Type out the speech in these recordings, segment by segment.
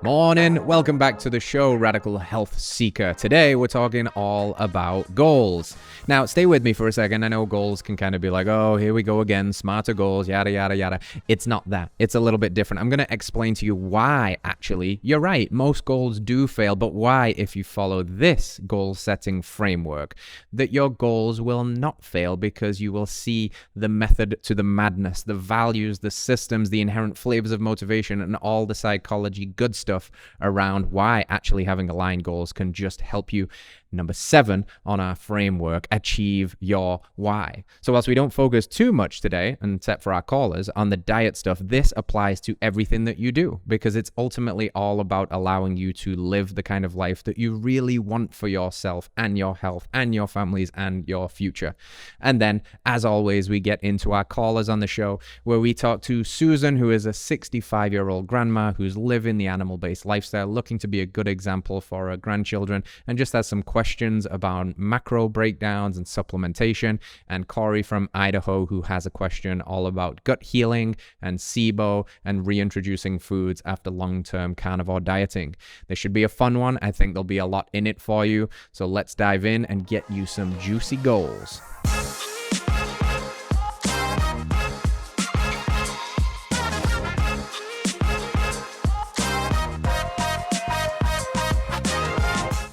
Morning, welcome back to the show, Radical Health Seeker. Today we're talking all about goals. Now, stay with me for a second. I know goals can kind of be like, oh, here we go again, smarter goals, yada, yada, yada. It's not that. It's a little bit different. I'm going to explain to you why, actually. You're right, most goals do fail, but why, if you follow this goal-setting framework, that your goals will not fail because you will see the method to the madness, the values, the systems, the inherent flavors of motivation, and all the psychology good stuff around why actually having aligned goals can just help you. Number 7 on our framework, achieve your why. So whilst we don't focus too much today, except for our callers, on the diet stuff, this applies to everything that you do because it's ultimately all about allowing you to live the kind of life that you really want for yourself and your health and your families and your future. And then, as always, we get into our callers on the show where we talk to Susan, who is a 65-year-old grandma who's living the animal-based lifestyle, looking to be a good example for her grandchildren, and just has some questions about macro breakdowns and supplementation, and Corey from Idaho, who has a question all about gut healing and SIBO and reintroducing foods after long-term carnivore dieting. This should be a fun one. I think there'll be a lot in it for you. So let's dive in and get you some juicy goals.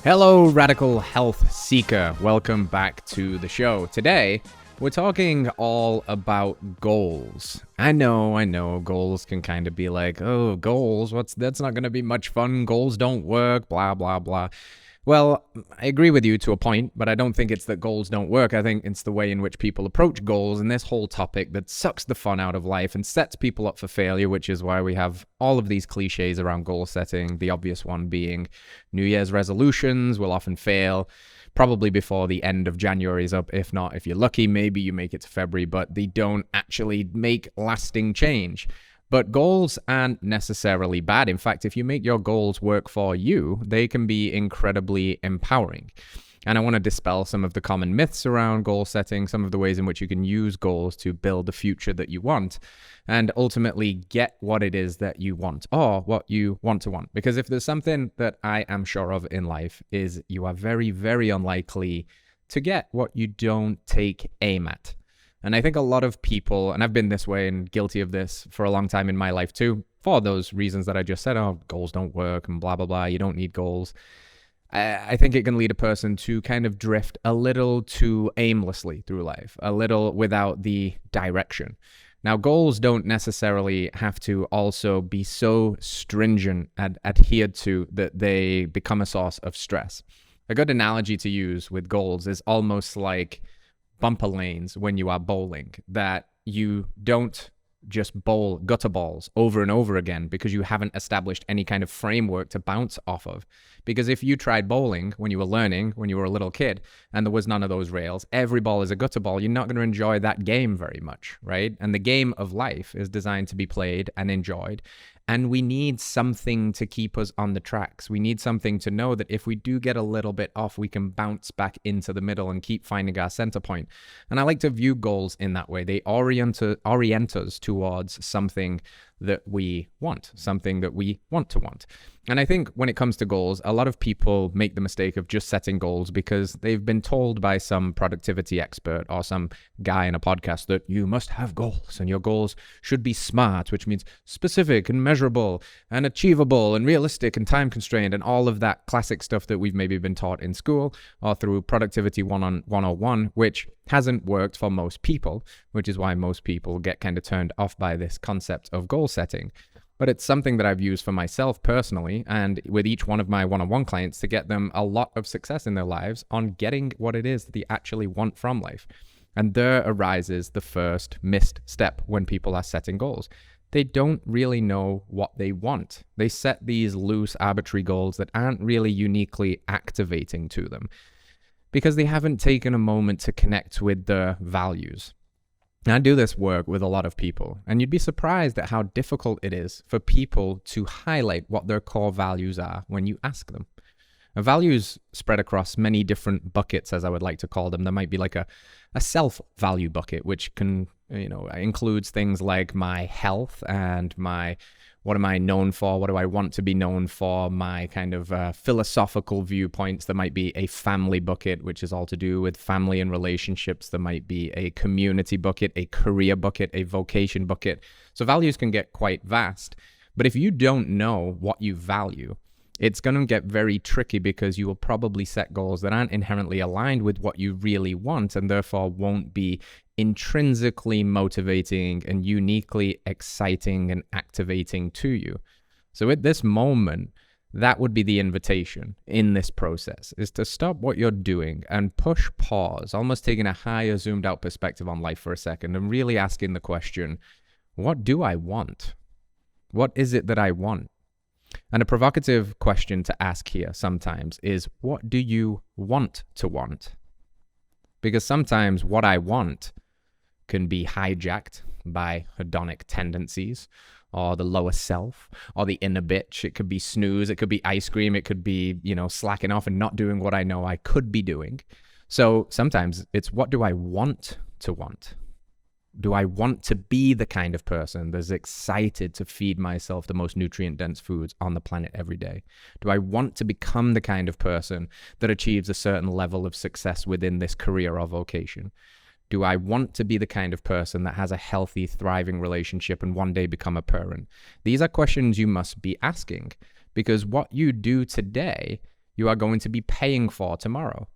Hello, Radical Health Seeker. Welcome back to the show. Today, we're talking all about goals. I know, goals can kind of be like, oh, goals, that's not going to be much fun. Goals don't work, blah, blah, blah. Well, I agree with you to a point, but I don't think it's that goals don't work. I think it's the way in which people approach goals and this whole topic that sucks the fun out of life and sets people up for failure, which is why we have all of these cliches around goal setting. The obvious one being New Year's resolutions will often fail, probably before the end of January is up. If not, if you're lucky, maybe you make it to February, but they don't actually make lasting change. But goals aren't necessarily bad. In fact, if you make your goals work for you, they can be incredibly empowering. And I want to dispel some of the common myths around goal setting, some of the ways in which you can use goals to build the future that you want, and ultimately get what it is that you want or what you want to want. Because if there's something that I am sure of in life is you are very, very unlikely to get what you don't take aim at. And I think a lot of people, and I've been this way and guilty of this for a long time in my life too, for those reasons that I just said, oh, goals don't work and blah, blah, blah, you don't need goals. I think it can lead a person to kind of drift a little too aimlessly through life, a little without the direction. Now, goals don't necessarily have to also be so stringent and adhered to that they become a source of stress. A good analogy to use with goals is almost like bumper lanes when you are bowling, that you don't just bowl gutter balls over and over again because you haven't established any kind of framework to bounce off of. Because if you tried bowling when you were learning, when you were a little kid, and there was none of those rails, every ball is a gutter ball, you're not going to enjoy that game very much, right? And the game of life is designed to be played and enjoyed. And we need something to keep us on the tracks. We need something to know that if we do get a little bit off, we can bounce back into the middle and keep finding our center point. And I like to view goals in that way. They orient us towards something that we want, something that we want to want. And I think when it comes to goals, a lot of people make the mistake of just setting goals because they've been told by some productivity expert or some guy in a podcast that you must have goals and your goals should be SMART, which means specific and measurable and achievable and realistic and time constrained and all of that classic stuff that we've maybe been taught in school or through Productivity 101, which hasn't worked for most people, which is why most people get kind of turned off by this concept of goal setting. But it's something that I've used for myself personally and with each one of my one-on-one clients to get them a lot of success in their lives on getting what it is that they actually want from life. And there arises the first missed step when people are setting goals. They don't really know what they want. They set these loose, arbitrary goals that aren't really uniquely activating to them because they haven't taken a moment to connect with their values. I do this work with a lot of people, and you'd be surprised at how difficult it is for people to highlight what their core values are when you ask them. Values spread across many different buckets, as I would like to call them. There might be like a self-value bucket, which can, includes things like my health and what am I known for? What do I want to be known for? My kind of philosophical viewpoints. There might be a family bucket, which is all to do with family and relationships. There might be a community bucket, a career bucket, a vocation bucket. So values can get quite vast. But if you don't know what you value, it's going to get very tricky because you will probably set goals that aren't inherently aligned with what you really want and therefore won't be intrinsically motivating and uniquely exciting and activating to you. So at this moment, that would be the invitation in this process, is to stop what you're doing and push pause, almost taking a higher zoomed out perspective on life for a second and really asking the question, what do I want? What is it that I want? And a provocative question to ask here sometimes is, what do you want to want? Because sometimes what I want can be hijacked by hedonic tendencies or the lower self or the inner bitch. It could be snooze. It could be ice cream. It could be, slacking off and not doing what I know I could be doing. So sometimes it's, what do I want to want? Do I want to be the kind of person that's excited to feed myself the most nutrient-dense foods on the planet every day? Do I want to become the kind of person that achieves a certain level of success within this career or vocation? Do I want to be the kind of person that has a healthy, thriving relationship and one day become a parent? These are questions you must be asking, because what you do today, you are going to be paying for tomorrow.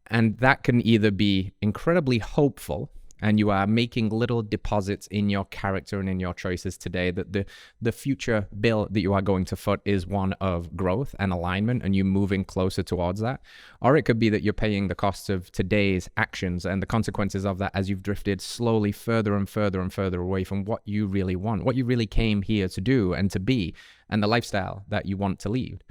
And that can either be incredibly hopeful, and you are making little deposits in your character and in your choices today, that the future bill that you are going to foot is one of growth and alignment and you moving closer towards that. Or it could be that you're paying the costs of today's actions and the consequences of that as you've drifted slowly further and further and further away from what you really want, what you really came here to do and to be, and the lifestyle that you want to lead.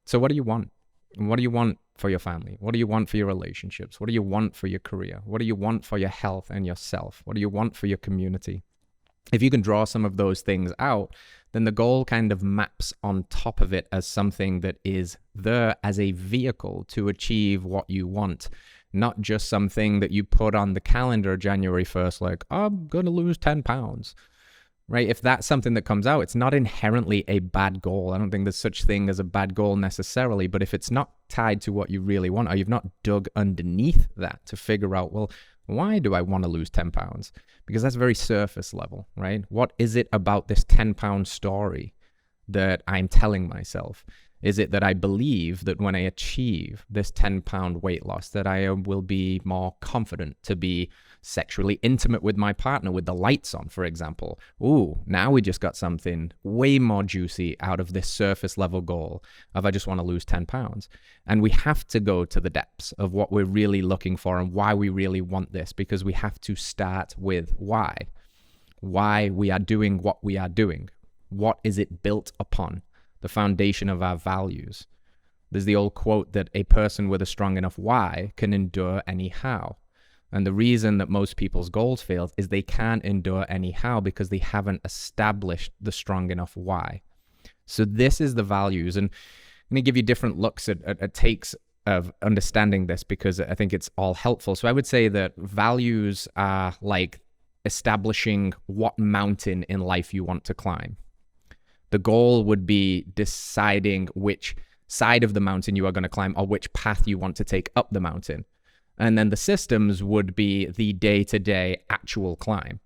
So what do you want? What do you want for your family? What do you want for your relationships? What do you want for your career? What do you want for your health and yourself? What do you want for your community? If you can draw some of those things out, then the goal kind of maps on top of it as something that is there as a vehicle to achieve what you want, not just something that you put on the calendar January 1st, like, I'm going to lose 10 pounds. Right? If that's something that comes out, it's not inherently a bad goal. I don't think there's such thing as a bad goal necessarily, but if it's not tied to what you really want, or you've not dug underneath that to figure out, well, why do I want to lose 10 pounds? Because that's very surface level, right? What is it about this 10-pound story that I'm telling myself? Is it that I believe that when I achieve this 10-pound weight loss, that I will be more confident to be sexually intimate with my partner with the lights on, for example? Ooh, now we just got something way more juicy out of this surface level goal of I just want to lose 10 pounds. And we have to go to the depths of what we're really looking for and why we really want this, because we have to start with why we are doing what we are doing. What is it built upon? The foundation of our values. There's the old quote that a person with a strong enough why can endure any how. And the reason that most people's goals fail is they can't endure any how because they haven't established the strong enough why. So this is the values. And I'm going to give you different looks at takes of understanding this because I think it's all helpful. So I would say that values are like establishing what mountain in life you want to climb. The goal would be deciding which side of the mountain you are going to climb or which path you want to take up the mountain. And then the systems would be the day-to-day actual climb.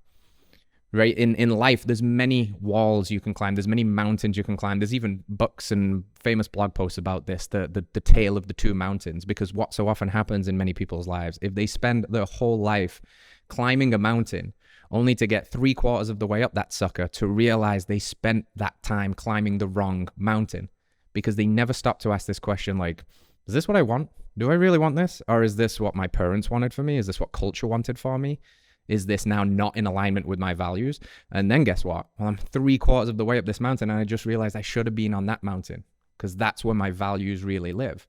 Right? In life, there's many walls you can climb. There's many mountains you can climb. There's even books and famous blog posts about this, the tale of the two mountains, because what so often happens in many people's lives, if they spend their whole life climbing a mountain, only to get 3/4 of the way up that sucker to realize they spent that time climbing the wrong mountain because they never stopped to ask this question like, is this what I want? Do I really want this? Or is this what my parents wanted for me? Is this what culture wanted for me? Is this now not in alignment with my values? And then guess what? Well, I'm 3/4 of the way up this mountain and I just realized I should have been on that mountain because that's where my values really live.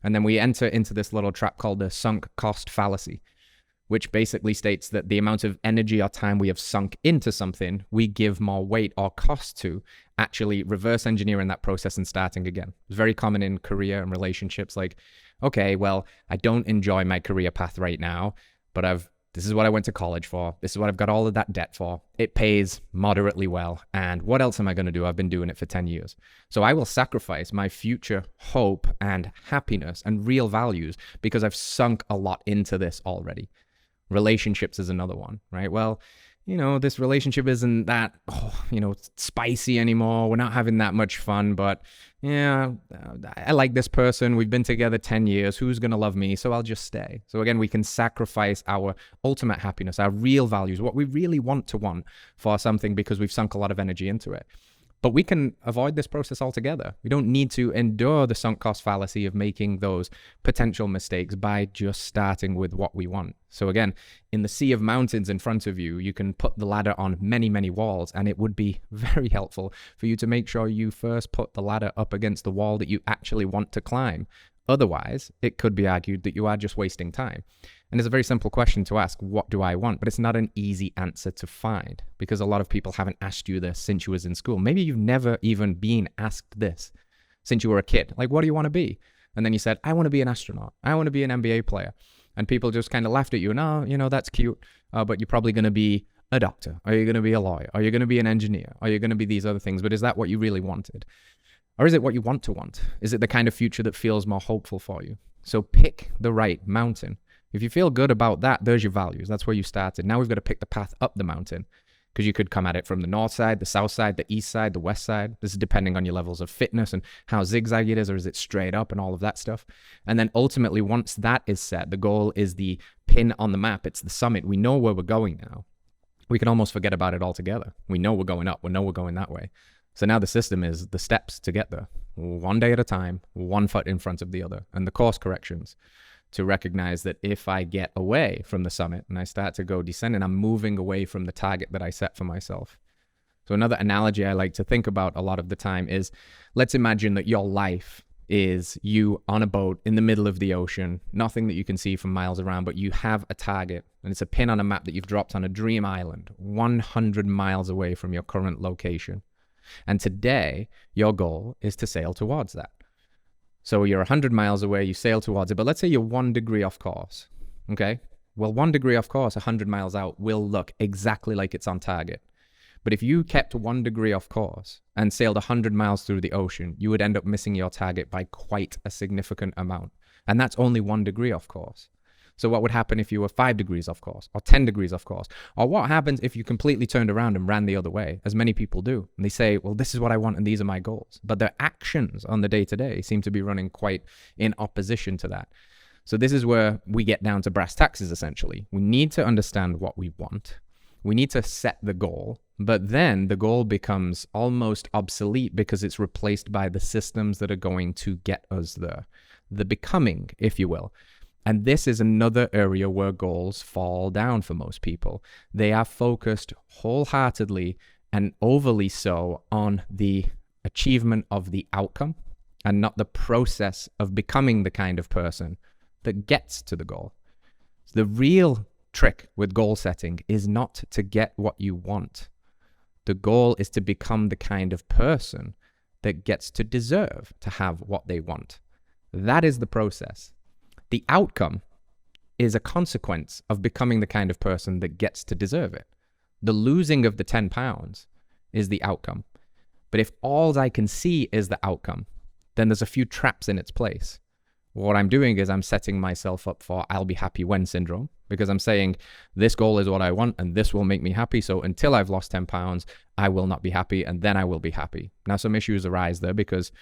And then we enter into this little trap called the sunk cost fallacy, which basically states that the amount of energy or time we have sunk into something, we give more weight or cost to, actually reverse engineering that process and starting again. It's very common in career and relationships. Like, okay, well, I don't enjoy my career path right now, but this is what I went to college for. This is what I've got all of that debt for. It pays moderately well. And what else am I going to do? I've been doing it for 10 years. So I will sacrifice my future hope and happiness and real values because I've sunk a lot into this already. Relationships is another one, right? Well, this relationship isn't that, spicy anymore. We're not having that much fun, but yeah, I like this person. We've been together 10 years. Who's going to love me? So I'll just stay. So again, we can sacrifice our ultimate happiness, our real values, what we really want for something because we've sunk a lot of energy into it. But we can avoid this process altogether. We don't need to endure the sunk cost fallacy of making those potential mistakes by just starting with what we want. So again, in the sea of mountains in front of you, you can put the ladder on many, many walls, and it would be very helpful for you to make sure you first put the ladder up against the wall that you actually want to climb. Otherwise, it could be argued that you are just wasting time. And it's a very simple question to ask, what do I want? But it's not an easy answer to find because a lot of people haven't asked you this since you was in school. Maybe you've never even been asked this since you were a kid. Like, what do you want to be? And then you said, I want to be an astronaut. I want to be an NBA player. And people just kind of laughed at you. No, that's cute. But you're probably going to be a doctor. Are you going to be a lawyer? Are you going to be an engineer? Are you going to be these other things? But is that what you really wanted? Or is it what you want to want? Is it the kind of future that feels more hopeful for you? So pick the right mountain. If you feel good about that, there's your values. That's where you started. Now we've got to pick the path up the mountain because you could come at it from the north side, the south side, the east side, the west side. This is depending on your levels of fitness and how zigzag it is, or is it straight up and all of that stuff. And then ultimately, once that is set, the goal is the pin on the map. It's the summit. We know where we're going now. We can almost forget about it altogether. We know we're going up. We know we're going that way. So now the system is the steps to get there. One day at a time, one foot in front of the other. And the course corrections to recognize that if I get away from the summit and I start to go descending, I'm moving away from the target that I set for myself. So another analogy I like to think about a lot of the time is, let's imagine that your life is you on a boat in the middle of the ocean, nothing that you can see from miles around, but you have a target and it's a pin on a map that you've dropped on a dream island 100 miles away from your current location. And today, your goal is to sail towards that. So you're 100 miles away, you sail towards it, but let's say you're 1 degree off course, okay? Well, 1 degree off course, 100 miles out, will look exactly like it's on target. But if you kept 1 degree off course and sailed 100 miles through the ocean, you would end up missing your target by quite a significant amount. And that's only 1 degree off course. So what would happen if you were 5 degrees off course or 10 degrees off course? Or what happens if you completely turned around and ran the other way, as many people do? And they say, well, this is what I want and these are my goals. But their actions on the day-to-day seem to be running quite in opposition to that. So this is where we get down to brass taxes, essentially. We need to understand what we want. We need to set the goal. But then the goal becomes almost obsolete because it's replaced by the systems that are going to get us there. The becoming, if you will. And this is another area where goals fall down for most people. They are focused wholeheartedly and overly so on the achievement of the outcome and not the process of becoming the kind of person that gets to the goal. The real trick with goal setting is not to get what you want. The goal is to become the kind of person that gets to deserve to have what they want. That is the process. The outcome is a consequence of becoming the kind of person that gets to deserve it. The losing of the 10 pounds is the outcome. But if all I can see is the outcome, then there's a few traps in its place. What I'm doing is I'm setting myself up for I'll be happy when syndrome, because I'm saying this goal is what I want and this will make me happy. So until I've lost 10 pounds, I will not be happy and then I will be happy. Now, some issues arise there because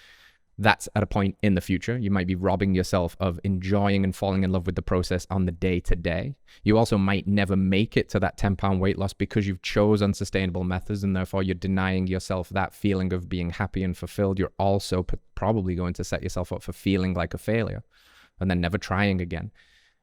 that's at a point in the future. You might be robbing yourself of enjoying and falling in love with the process on the day to day. You also might never make it to that 10-pound weight loss because you've chose unsustainable methods and therefore you're denying yourself that feeling of being happy and fulfilled. You're also probably going to set yourself up for feeling like a failure and then never trying again.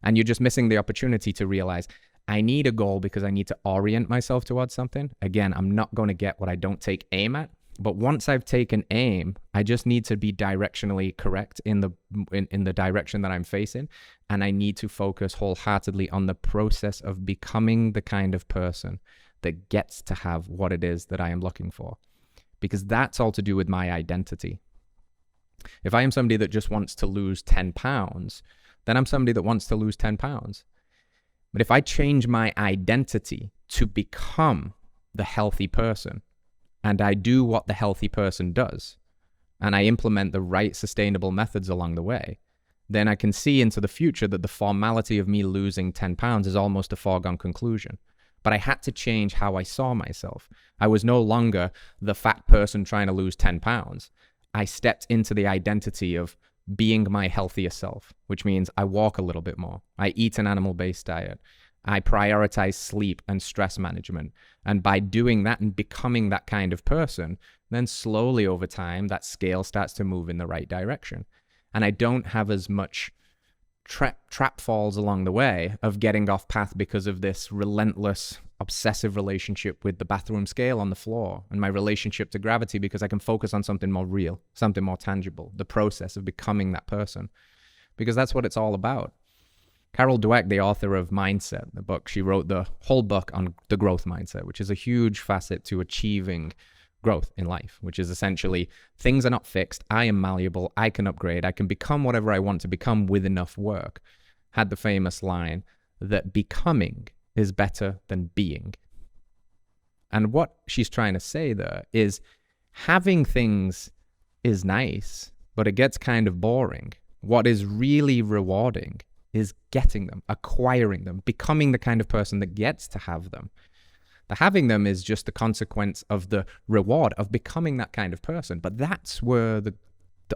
And you're just missing the opportunity to realize, I need a goal because I need to orient myself towards something. Again, I'm not going to get what I don't take aim at. But once I've taken aim, I just need to be directionally correct in the direction that I'm facing. And I need to focus wholeheartedly on the process of becoming the kind of person that gets to have what it is that I am looking for. Because that's all to do with my identity. If I am somebody that just wants to lose 10 pounds, then I'm somebody that wants to lose 10 pounds. But if I change my identity to become the healthy person, and I do what the healthy person does, and I implement the right sustainable methods along the way, then I can see into the future that the formality of me losing 10 pounds is almost a foregone conclusion. But I had to change how I saw myself. I was no longer the fat person trying to lose 10 pounds. I stepped into the identity of being my healthier self, which means I walk a little bit more. I eat an animal-based diet. I prioritize sleep and stress management. And by doing that and becoming that kind of person, then slowly over time, that scale starts to move in the right direction. And I don't have as much trap falls along the way of getting off path because of this relentless, obsessive relationship with the bathroom scale on the floor and my relationship to gravity, because I can focus on something more real, something more tangible, the process of becoming that person. Because that's what it's all about. Carol Dweck, the author of Mindset, the book, she wrote the whole book on the growth mindset, which is a huge facet to achieving growth in life, which is essentially things are not fixed. I am malleable. I can upgrade. I can become whatever I want to become with enough work. Had the famous line that becoming is better than being. And what she's trying to say there is having things is nice, but it gets kind of boring. What is really rewarding is getting them, acquiring them, becoming the kind of person that gets to have them. The having them is just the consequence of the reward of becoming that kind of person. But that's where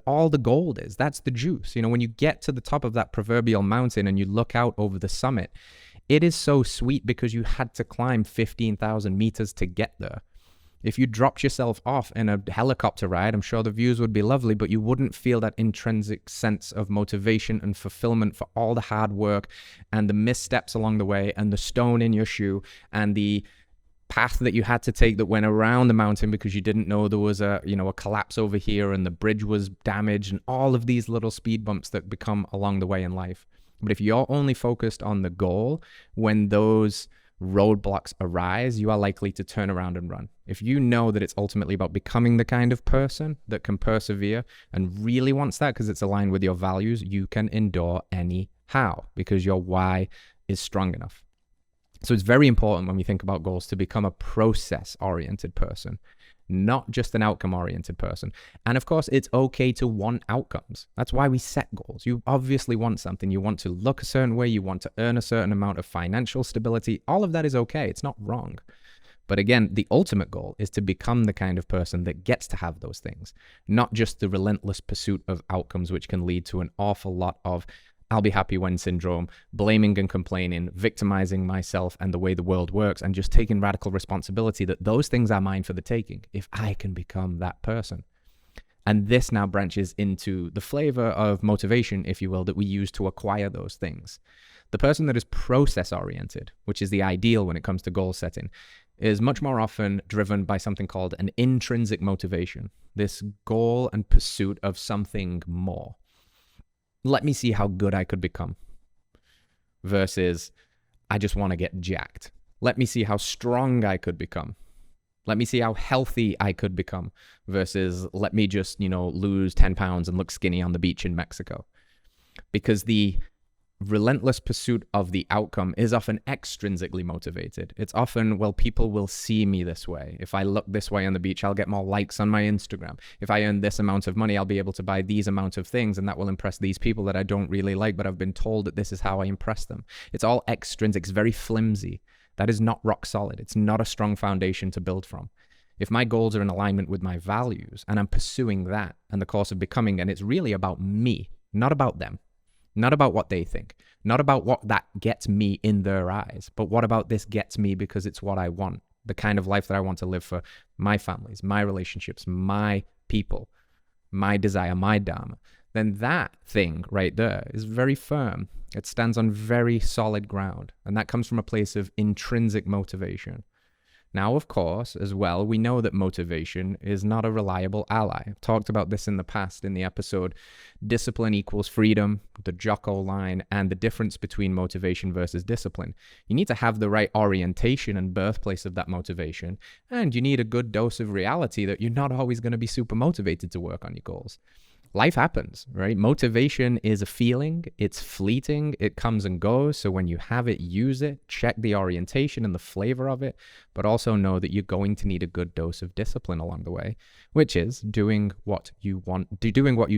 all the gold is. That's the juice. You know, when you get to the top of that proverbial mountain and you look out over the summit, it is so sweet because you had to climb 15,000 meters to get there. If you dropped yourself off in a helicopter ride, I'm sure the views would be lovely, but you wouldn't feel that intrinsic sense of motivation and fulfillment for all the hard work and the missteps along the way and the stone in your shoe and the path that you had to take that went around the mountain because you didn't know there was a collapse over here and the bridge was damaged and all of these little speed bumps that become along the way in life. But if you're only focused on the goal, when those roadblocks arise, you are likely to turn around and run. If you know that it's ultimately about becoming the kind of person that can persevere and really wants that because it's aligned with your values, you can endure anyhow because your why is strong enough. So it's very important when we think about goals to become a process-oriented person, not just an outcome-oriented person. And of course, it's okay to want outcomes. That's why we set goals. You obviously want something. You want to look a certain way. You want to earn a certain amount of financial stability. All of that is okay. It's not wrong. But again, the ultimate goal is to become the kind of person that gets to have those things, not just the relentless pursuit of outcomes, which can lead to an awful lot of I'll be happy when syndrome, blaming and complaining, victimizing myself and the way the world works, and just taking radical responsibility that those things are mine for the taking if I can become that person. And this now branches into the flavor of motivation, if you will, that we use to acquire those things. The person that is process-oriented, which is the ideal when it comes to goal setting, is much more often driven by something called an intrinsic motivation, this goal and pursuit of something more. Let me see how good I could become versus I just want to get jacked. Let me see how strong I could become. Let me see how healthy I could become versus let me just, lose 10 pounds and look skinny on the beach in Mexico. Because the relentless pursuit of the outcome is often extrinsically motivated. It's often, well, people will see me this way. If I look this way on the beach, I'll get more likes on my Instagram. If I earn this amount of money, I'll be able to buy these amount of things, and that will impress these people that I don't really like, but I've been told that this is how I impress them. It's all extrinsic. It's very flimsy. That is not rock solid. It's not a strong foundation to build from. If my goals are in alignment with my values and I'm pursuing that and the course of becoming, and it's really about me, not about them. Not about what they think, not about what that gets me in their eyes, but what about this gets me because it's what I want, the kind of life that I want to live for my families, my relationships, my people, my desire, my dharma. Then that thing right there is very firm. It stands on very solid ground. And that comes from a place of intrinsic motivation, Now, of course, as well, we know that motivation is not a reliable ally. I've talked about this in the past in the episode Discipline Equals Freedom, the Jocko line, and the difference between motivation versus discipline. You need to have the right orientation and birthplace of that motivation, and you need a good dose of reality that you're not always going to be super motivated to work on your goals. Life happens, right? Motivation is a feeling. It's fleeting. It comes and goes. So when you have it, use it. Check the orientation and the flavor of it, but also know that you're going to need a good dose of discipline along the way, which is doing what you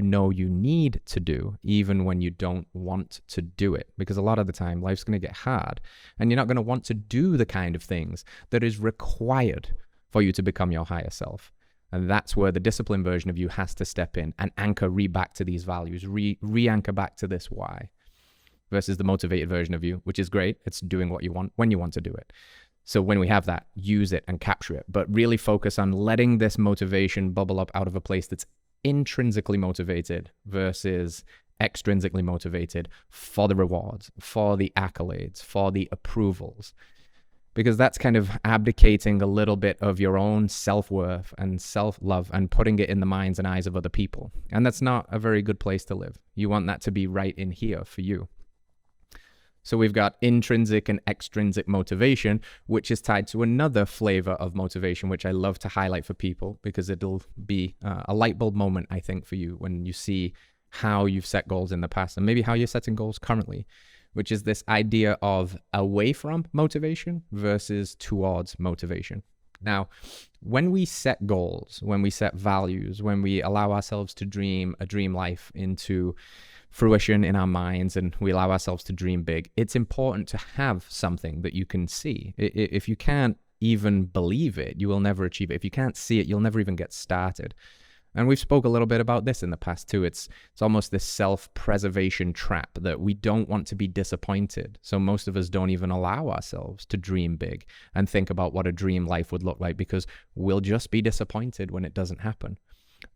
know you need to do, even when you don't want to do it. Because a lot of the time, life's going to get hard, and you're not going to want to do the kind of things that is required for you to become your higher self. And that's where the disciplined version of you has to step in and anchor back to these values, re-anchor back to this why, versus the motivated version of you, which is great. It's doing what you want when you want to do it. So when we have that, use it and capture it, but really focus on letting this motivation bubble up out of a place that's intrinsically motivated versus extrinsically motivated for the rewards, for the accolades, for the approvals. Because that's kind of abdicating a little bit of your own self-worth and self-love and putting it in the minds and eyes of other people. And that's not a very good place to live. You want that to be right in here for you. So we've got intrinsic and extrinsic motivation, which is tied to another flavor of motivation, which I love to highlight for people because it'll be a light bulb moment, I think, for you when you see how you've set goals in the past and maybe how you're setting goals currently, which is this idea of away from motivation versus towards motivation. Now, when we set goals, when we set values, when we allow ourselves to dream a dream life into fruition in our minds and we allow ourselves to dream big, it's important to have something that you can see. If you can't even believe it, you will never achieve it. If you can't see it, you'll never even get started. And we've spoke a little bit about this in the past too. It's almost this self-preservation trap that we don't want to be disappointed. So most of us don't even allow ourselves to dream big and think about what a dream life would look like because we'll just be disappointed when it doesn't happen.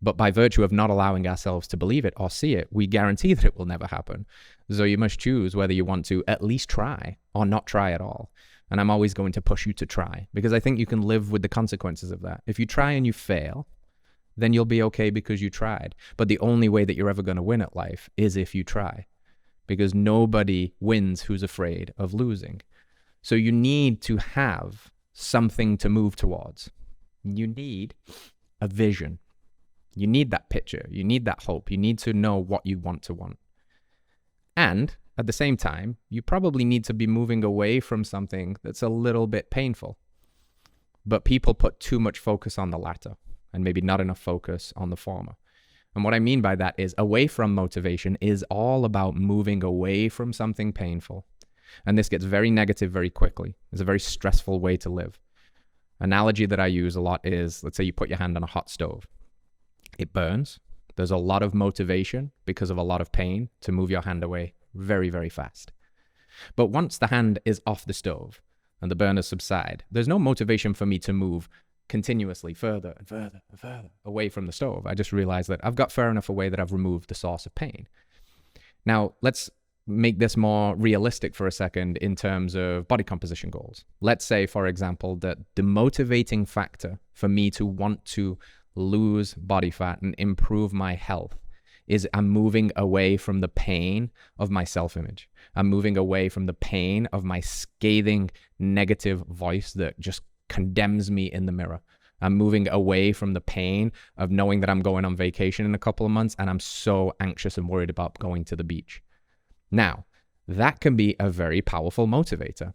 But by virtue of not allowing ourselves to believe it or see it, we guarantee that it will never happen. So you must choose whether you want to at least try or not try at all. And I'm always going to push you to try because I think you can live with the consequences of that. If you try and you fail, then you'll be okay because you tried. But the only way that you're ever going to win at life is if you try, because nobody wins who's afraid of losing. So you need to have something to move towards. You need a vision. You need that picture. You need that hope. You need to know what you want to want. And at the same time, you probably need to be moving away from something that's a little bit painful. But people put too much focus on the latter and maybe not enough focus on the former. And what I mean by that is away from motivation is all about moving away from something painful. And this gets very negative very quickly. It's a very stressful way to live. Analogy that I use a lot is, let's say you put your hand on a hot stove. It burns. There's a lot of motivation because of a lot of pain to move your hand away very, very fast. But once the hand is off the stove and the burners subside, there's no motivation for me to move continuously further and further and further away from the stove. I just realized that I've got far enough away that I've removed the source of pain. Now, let's make this more realistic for a second in terms of body composition goals. Let's say, for example, that the motivating factor for me to want to lose body fat and improve my health is I'm moving away from the pain of my self-image. I'm moving away from the pain of my scathing negative voice that just condemns me in the mirror. I'm moving away from the pain of knowing that I'm going on vacation in a couple of months and I'm so anxious and worried about going to the beach. Now, that can be a very powerful motivator.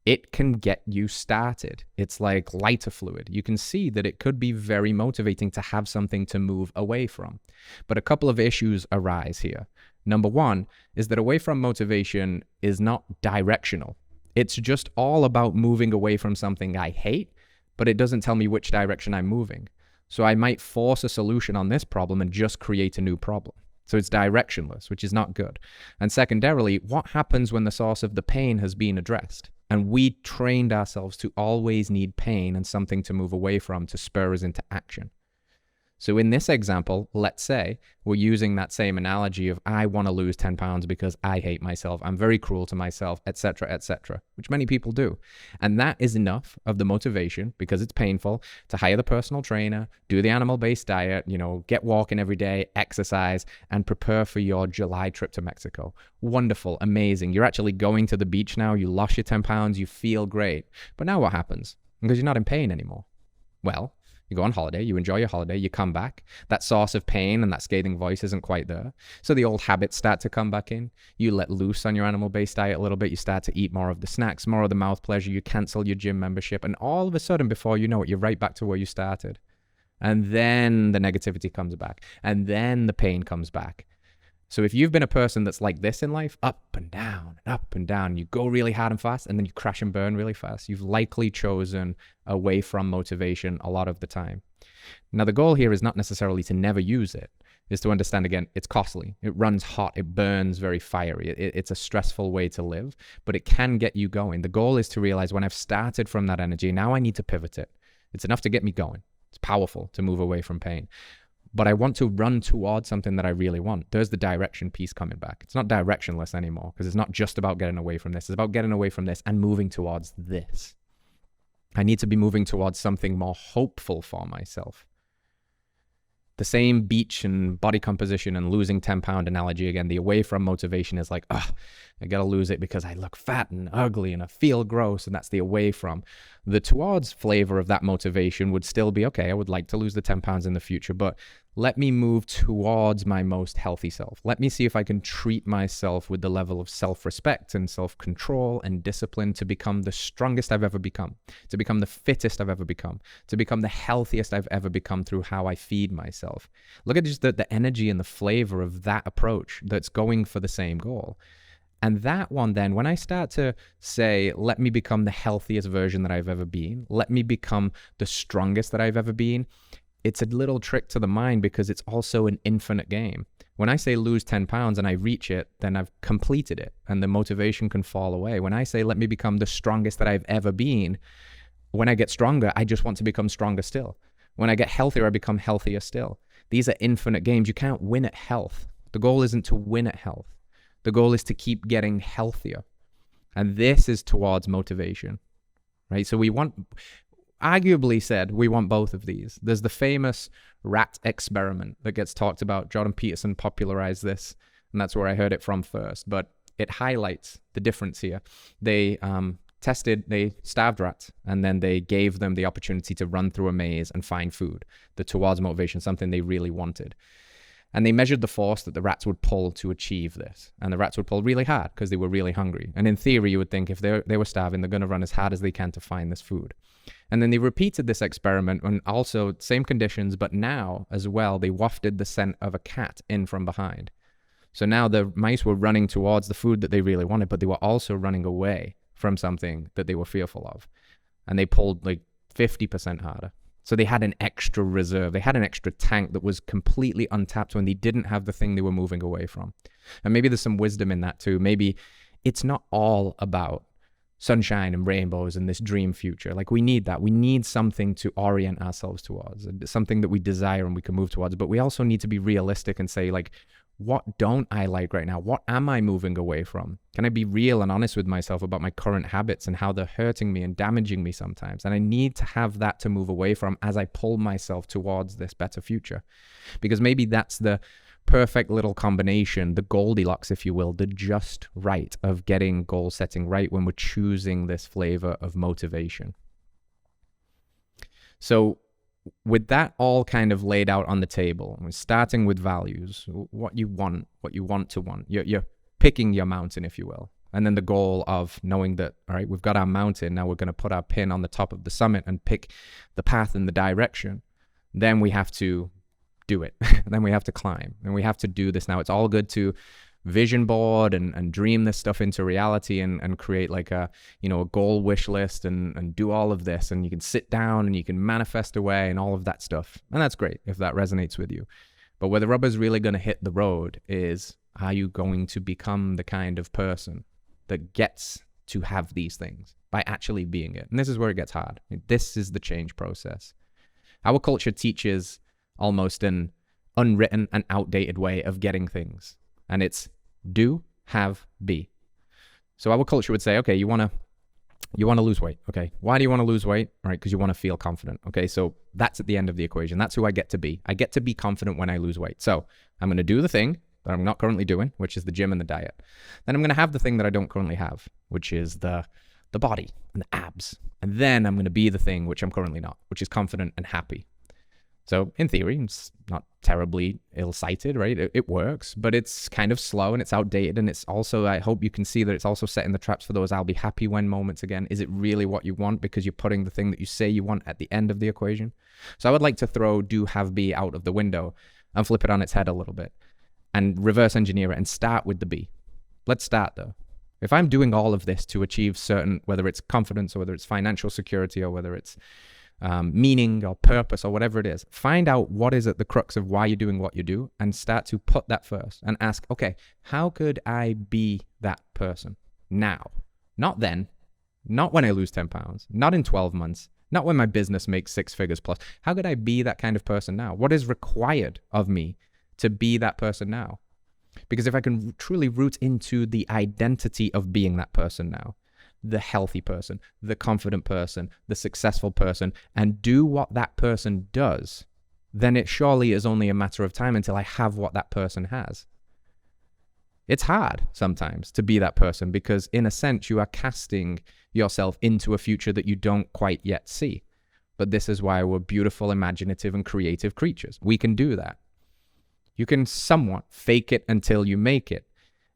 It can get you started. It's like lighter fluid. You can see that it could be very motivating to have something to move away from. But a couple of issues arise here. Number one is that away from motivation is not directional. It's just all about moving away from something I hate, but it doesn't tell me which direction I'm moving. So I might force a solution on this problem and just create a new problem. So it's directionless, which is not good. And secondarily, what happens when the source of the pain has been addressed? And we trained ourselves to always need pain and something to move away from to spur us into action. So in this example, let's say we're using that same analogy of I want to lose 10 pounds because I hate myself, I'm very cruel to myself, etc., which many people do. And that is enough of the motivation, because it's painful, to hire the personal trainer, do the animal-based diet, get walking every day, exercise, and prepare for your July trip to Mexico. Wonderful, amazing. You're actually going to the beach now, you lost your 10 pounds, you feel great. But now what happens? Because you're not in pain anymore. Well, you go on holiday, you enjoy your holiday, you come back. That source of pain and that scathing voice isn't quite there. So the old habits start to come back in. You let loose on your animal-based diet a little bit. You start to eat more of the snacks, more of the mouth pleasure. You cancel your gym membership. And all of a sudden, before you know it, you're right back to where you started. And then the negativity comes back. And then the pain comes back. So if you've been a person that's like this in life, up and down, you go really hard and fast, and then you crash and burn really fast, you've likely chosen away from motivation a lot of the time. Now, the goal here is not necessarily to never use it, is to understand, again, it's costly. It runs hot. It burns very fiery. It's a stressful way to live, but it can get you going. The goal is to realize when I've started from that energy, now I need to pivot it. It's enough to get me going. It's powerful to move away from pain. But I want to run towards something that I really want. There's the direction piece coming back. It's not directionless anymore, because it's not just about getting away from this. It's about getting away from this and moving towards this. I need to be moving towards something more hopeful for myself. The same beach and body composition and losing 10-pound analogy again. The away from motivation is like, I got to lose it because I look fat and ugly and I feel gross. And that's the away from. The towards flavor of that motivation would still be, okay, I would like to lose the 10 pounds in the future, but let me move towards my most healthy self. Let me see if I can treat myself with the level of self-respect and self-control and discipline to become the strongest I've ever become, to become the fittest I've ever become, to become the healthiest I've ever become through how I feed myself. Look at just the energy and the flavor of that approach that's going for the same goal. And that one then, when I start to say, let me become the healthiest version that I've ever been, let me become the strongest that I've ever been, it's a little trick to the mind, because it's also an infinite game. When I say lose 10 pounds and I reach it, then I've completed it and the motivation can fall away. When I say, let me become the strongest that I've ever been, when I get stronger, I just want to become stronger still. When I get healthier, I become healthier still. These are infinite games. You can't win at health. The goal isn't to win at health. The goal is to keep getting healthier. And this is towards motivation, right? So we want both of these. There's the famous rat experiment that gets talked about. Jordan Peterson popularized this, and that's where I heard it from first. But it highlights the difference here. They starved rats, and then they gave them the opportunity to run through a maze and find food, the towards motivation, something they really wanted. And they measured the force that the rats would pull to achieve this. And the rats would pull really hard because they were really hungry. And in theory, you would think if they were starving, they're going to run as hard as they can to find this food. And then they repeated this experiment, and also same conditions, but now as well, they wafted the scent of a cat in from behind. So now the mice were running towards the food that they really wanted, but they were also running away from something that they were fearful of. And they pulled like 50% harder. So they had an extra reserve. They had an extra tank that was completely untapped when they didn't have the thing they were moving away from. And maybe there's some wisdom in that too. Maybe it's not all about sunshine and rainbows and this dream future. Like, we need that. We need something to orient ourselves towards, something that we desire and we can move towards. But we also need to be realistic and say, like, what don't I like right now? What am I moving away from? Can I be real and honest with myself about my current habits and how they're hurting me and damaging me sometimes? And I need to have that to move away from as I pull myself towards this better future. Because maybe that's the perfect little combination, the Goldilocks, if you will, the just right of getting goal setting right when we're choosing this flavor of motivation. So with that all kind of laid out on the table, we're starting with values, what you want to want. You're picking your mountain, if you will. And then the goal of knowing that, all right, we've got our mountain, now we're going to put our pin on the top of the summit and pick the path and the direction. Then we have to do it. Then we have to climb, and we have to do this now. It's all good to vision board and dream this stuff into reality and create like a goal wish list and do all of this, and you can sit down and you can manifest away and all of that stuff. And that's great if that resonates with you. But where the rubber's really going to hit the road is, are you going to become the kind of person that gets to have these things by actually being it? And this is where it gets hard. This is the change process. Our culture teaches almost an unwritten and outdated way of getting things. And it's do, have, be. So our culture would say, okay, you want to lose weight. Okay. Why do you want to lose weight? All right. Because you want to feel confident. Okay. So that's at the end of the equation. That's who I get to be. I get to be confident when I lose weight. So I'm going to do the thing that I'm not currently doing, which is the gym and the diet. Then I'm going to have the thing that I don't currently have, which is the body and the abs. And then I'm going to be the thing which I'm currently not, which is confident and happy. So in theory, it's not terribly ill-sighted, right? It works, but it's kind of slow and it's outdated. And it's also, I hope you can see that it's also setting the traps for those I'll be happy when moments again. Is it really what you want? Because you're putting the thing that you say you want at the end of the equation. So I would like to throw do, have, be out of the window and flip it on its head a little bit and reverse engineer it and start with the be. Let's start though. If I'm doing all of this to achieve certain, whether it's confidence or whether it's financial security or whether it's meaning or purpose or whatever it is, find out what is at the crux of why you're doing what you do and start to put that first and ask, okay, how could I be that person now? Not then, not when I lose 10 pounds, not in 12 months, not when my business makes 6 figures plus. How could I be that kind of person now? What is required of me to be that person now? Because if I can truly root into the identity of being that person now, the healthy person, the confident person, the successful person, and do what that person does, then it surely is only a matter of time until I have what that person has. It's hard sometimes to be that person because in a sense you are casting yourself into a future that you don't quite yet see. But this is why we're beautiful, imaginative, and creative creatures. We can do that. You can somewhat fake it until you make it.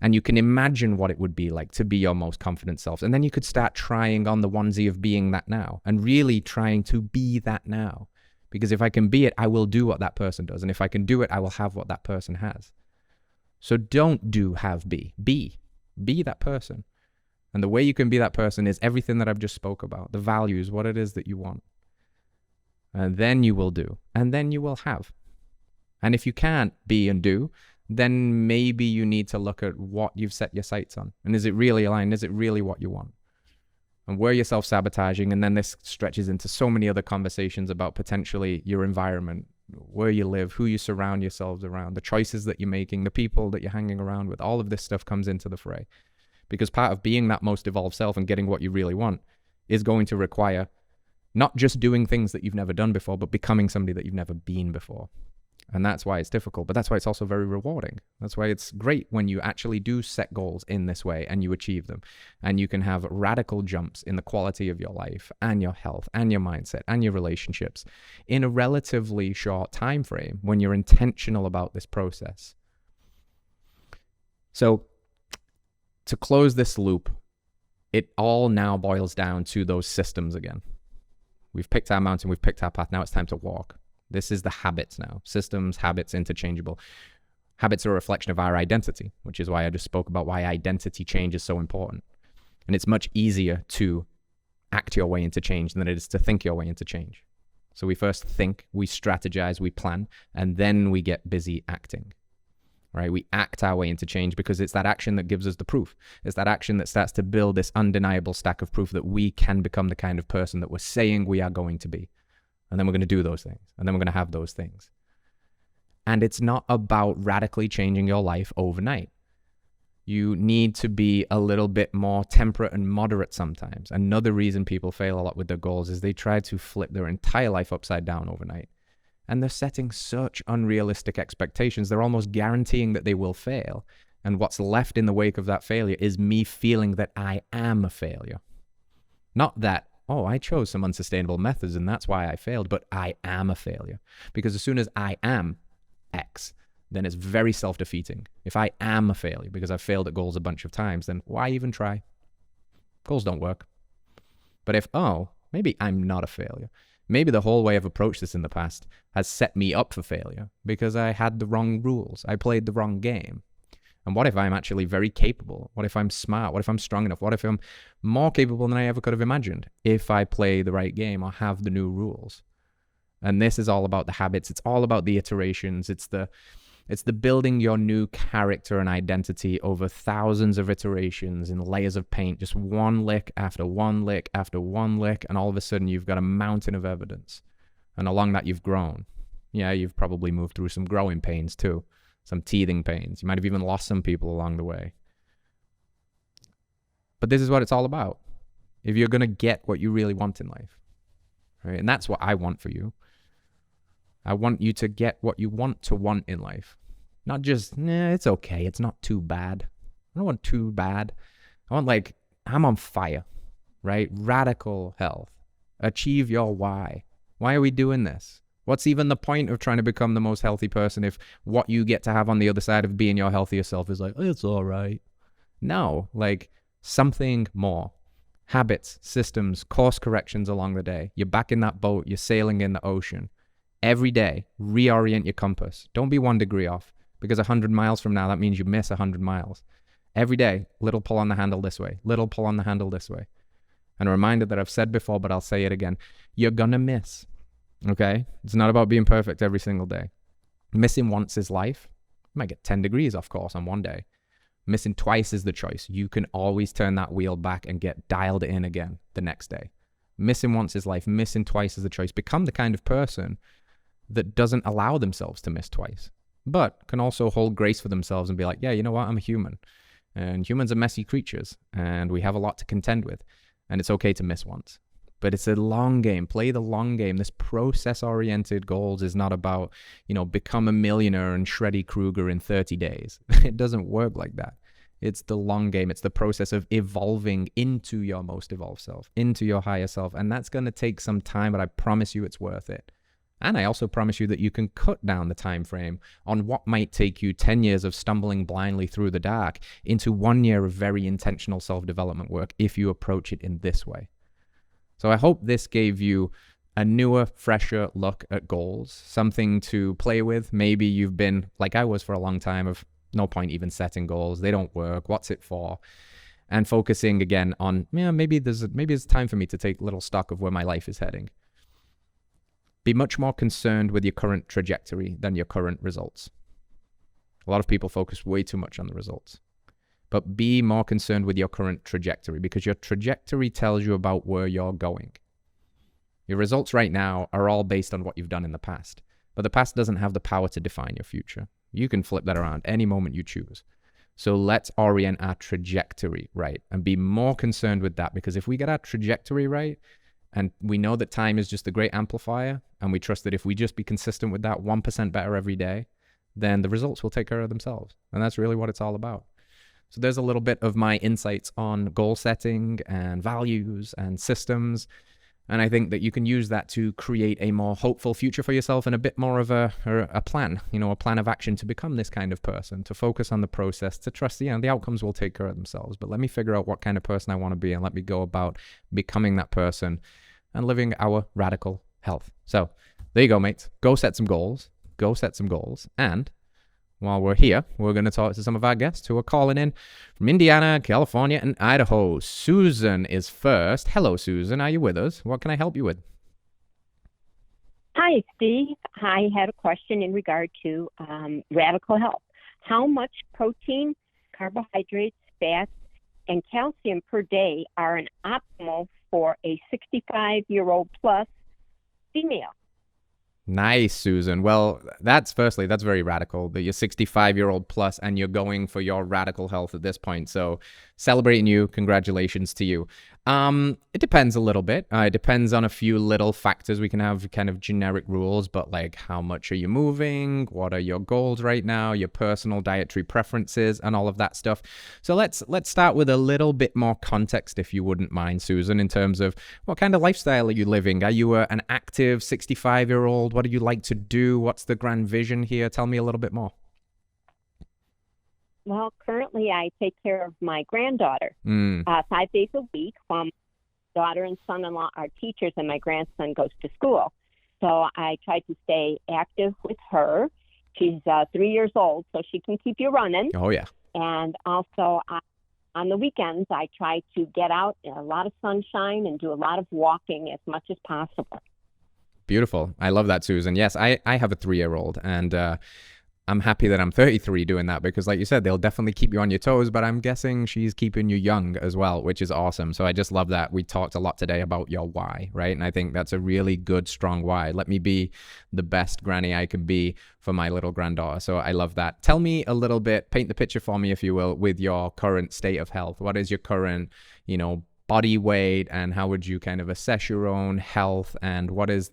And you can imagine what it would be like to be your most confident self. And then you could start trying on the onesie of being that now and really trying to be that now. Because if I can be it, I will do what that person does. And if I can do it, I will have what that person has. So don't do, have, be. Be that person. And the way you can be that person is everything that I've just spoke about, the values, what it is that you want. And then you will do. And then you will have. And if you can't be and do, then maybe you need to look at what you've set your sights on. And is it really aligned? Is it really what you want? And where you're self-sabotaging, and then this stretches into so many other conversations about potentially your environment, where you live, who you surround yourselves around, the choices that you're making, the people that you're hanging around with, all of this stuff comes into the fray. Because part of being that most evolved self and getting what you really want is going to require not just doing things that you've never done before, but becoming somebody that you've never been before. And that's why it's difficult, but that's why it's also very rewarding. That's why it's great when you actually do set goals in this way and you achieve them. And you can have radical jumps in the quality of your life and your health and your mindset and your relationships in a relatively short time frame when you're intentional about this process. So to close this loop, it all now boils down to those systems again. We've picked our mountain, we've picked our path, now it's time to walk. This is the habits now. Systems, habits, interchangeable. Habits are a reflection of our identity, which is why I just spoke about why identity change is so important. And it's much easier to act your way into change than it is to think your way into change. So we first think, we strategize, we plan, and then we get busy acting. Right? We act our way into change because it's that action that gives us the proof. It's that action that starts to build this undeniable stack of proof that we can become the kind of person that we're saying we are going to be. And then we're going to do those things. And then we're going to have those things. And it's not about radically changing your life overnight. You need to be a little bit more temperate and moderate sometimes. Another reason people fail a lot with their goals is they try to flip their entire life upside down overnight. And they're setting such unrealistic expectations. They're almost guaranteeing that they will fail. And what's left in the wake of that failure is me feeling that I am a failure. Not that, oh, I chose some unsustainable methods and that's why I failed, but I am a failure. Because as soon as I am X, then it's very self-defeating. If I am a failure because I've failed at goals a bunch of times, then why even try? Goals don't work. But if, oh, maybe I'm not a failure. Maybe the whole way I've approached this in the past has set me up for failure because I had the wrong rules. I played the wrong game. And what if I'm actually very capable? What if I'm smart? What if I'm strong enough? What if I'm more capable than I ever could have imagined if I play the right game or have the new rules? And this is all about the habits. It's all about the iterations. It's the building your new character and identity over thousands of iterations in layers of paint, just one lick after one lick after one lick. And all of a sudden you've got a mountain of evidence. And along that you've grown. Yeah, you've probably moved through some growing pains too, some teething pains. You might have even lost some people along the way. But this is what it's all about. If you're going to get what you really want in life, right? And that's what I want for you. I want you to get what you want to want in life. Not just, it's okay. It's not too bad. I don't want too bad. I want like, I'm on fire, right? Radical health. Achieve your why. Why are we doing this? What's even the point of trying to become the most healthy person if what you get to have on the other side of being your healthier self is like, it's all right. No, like something more. Habits, systems, course corrections along the day. You're back in that boat. You're sailing in the ocean. Every day, reorient your compass. Don't be 1 degree off, because 100 miles from now, that means you miss 100 miles. Every day, little pull on the handle this way, little pull on the handle this way. And a reminder that I've said before, but I'll say it again. You're gonna miss, okay? It's not about being perfect every single day. Missing once is life. You might get 10 degrees off course on one day. Missing twice is the choice. You can always turn that wheel back and get dialed in again the next day. Missing once is life. Missing twice is the choice. Become the kind of person that doesn't allow themselves to miss twice, but can also hold grace for themselves and be like, yeah, you know what? I'm a human. And humans are messy creatures, and we have a lot to contend with. And it's okay to miss once. But it's a long game. Play the long game. This process-oriented goals is not about, become a millionaire and Shreddy Krueger in 30 days. It doesn't work like that. It's the long game. It's the process of evolving into your most evolved self, into your higher self. And that's going to take some time, but I promise you it's worth it. And I also promise you that you can cut down the time frame on what might take you 10 years of stumbling blindly through the dark into 1 year of very intentional self-development work if you approach it in this way. So I hope this gave you a newer, fresher look at goals, something to play with. Maybe you've been, like I was for a long time, of no point even setting goals. They don't work. What's it for? And focusing again on, maybe it's time for me to take little stock of where my life is heading. Be much more concerned with your current trajectory than your current results. A lot of people focus way too much on the results. But be more concerned with your current trajectory, because your trajectory tells you about where you're going. Your results right now are all based on what you've done in the past. But the past doesn't have the power to define your future. You can flip that around any moment you choose. So let's orient our trajectory right and be more concerned with that, because if we get our trajectory right, and we know that time is just a great amplifier, and we trust that if we just be consistent with that 1% better every day, then the results will take care of themselves. And that's really what it's all about. So there's a little bit of my insights on goal setting and values and systems. And I think that you can use that to create a more hopeful future for yourself and a bit more of a plan, a plan of action to become this kind of person, to focus on the process, to trust, the outcomes will take care of themselves. But let me figure out what kind of person I want to be, and let me go about becoming that person and living our radical health. So there you go, mates. Go set some goals. And while we're here, we're going to talk to some of our guests who are calling in from Indiana, California, and Idaho. Susan is first. Hello, Susan. Are you with us? What can I help you with? Hi, Steve. I had a question in regard to radical health. How much protein, carbohydrates, fats, and calcium per day are an optimal for a 65-year-old plus female? Nice, Susan. Well, that's very radical that you're 65-year-old plus and you're going for your radical health at this point. So celebrating you. Congratulations to you. It depends a little bit. It depends on a few little factors. We can have kind of generic rules, but like how much are you moving? What are your goals right now? Your personal dietary preferences and all of that stuff. So let's start with a little bit more context, if you wouldn't mind, Susan, in terms of what kind of lifestyle are you living? Are you an active 65-year-old? What do you like to do? What's the grand vision here? Tell me a little bit more. Well, currently I take care of my granddaughter 5 days a week while my daughter and son-in-law are teachers and my grandson goes to school. So I try to stay active with her. She's 3 years old, so she can keep you running. Oh, yeah. And also on the weekends, I try to get out in a lot of sunshine and do a lot of walking as much as possible. Beautiful. I love that, Susan. Yes, I have a 3-year-old, and I'm happy that I'm 33 doing that, because like you said, they'll definitely keep you on your toes, but I'm guessing she's keeping you young as well, which is awesome. So I just love that. We talked a lot today about your why, right? And I think that's a really good, strong why. Let me be the best granny I can be for my little granddaughter. So I love that. Tell me a little bit, paint the picture for me, if you will, with your current state of health. What is your current, body weight, and how would you kind of assess your own health? And what is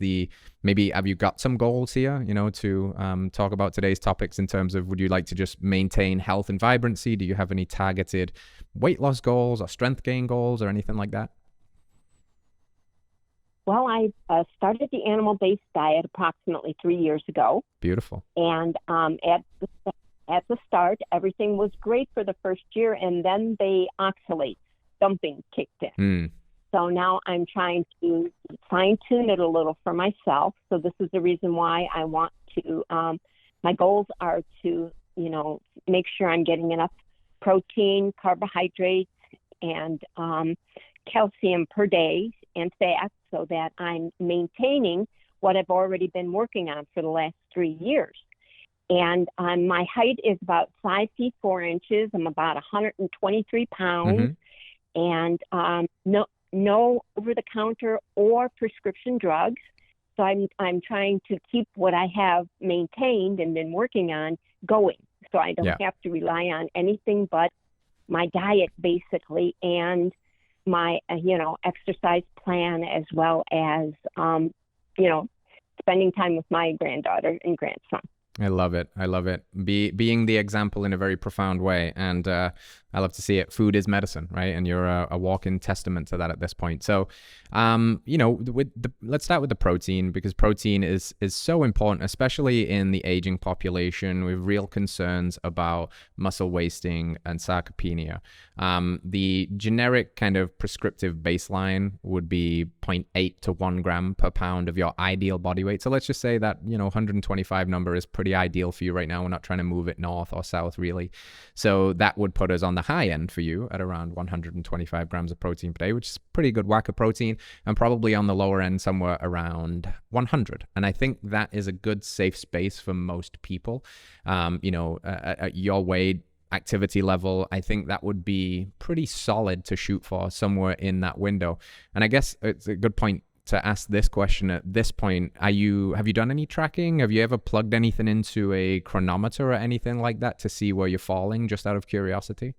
maybe have you got some goals here, to talk about today's topics in terms of, would you like to just maintain health and vibrancy? Do you have any targeted weight loss goals or strength gain goals or anything like that? Well, I started the animal-based diet approximately 3 years ago. Beautiful. And at the start, everything was great for the first year, and then the oxalate dumping kicked in. So now I'm trying to fine-tune it a little for myself. So this is the reason why I want to, my goals are to, make sure I'm getting enough protein, carbohydrates, and calcium per day, and fat, so that I'm maintaining what I've already been working on for the last 3 years. And my height is about 5 feet 4 inches. I'm about 123 pounds. And no over-the-counter or prescription drugs. So I'm trying to keep what I have maintained and been working on going, so I don't have to rely on anything but my diet, basically, and my exercise plan, as well as spending time with my granddaughter and grandson. I love it. I love it. Being the example in a very profound way. And I love to see it. Food is medicine, right? And you're a walking testament to that at this point. So, let's start with the protein, because protein is so important, especially in the aging population with real concerns about muscle wasting and sarcopenia. The generic kind of prescriptive baseline would be 0.8 to 1 gram per pound of your ideal body weight. So let's just say that, 125 number is pretty ideal for you right now. We're not trying to move it north or south, really. So that would put us on the high end for you at around 125 grams of protein per day, which is a pretty good whack of protein, and probably on the lower end somewhere around 100. And I think that is a good safe space for most people. At your weight, activity level, I think that would be pretty solid to shoot for, somewhere in that window. And I guess it's a good point to ask this question at this point. Have you done any tracking? Have you ever plugged anything into a chronometer or anything like that to see where you're falling, just out of curiosity?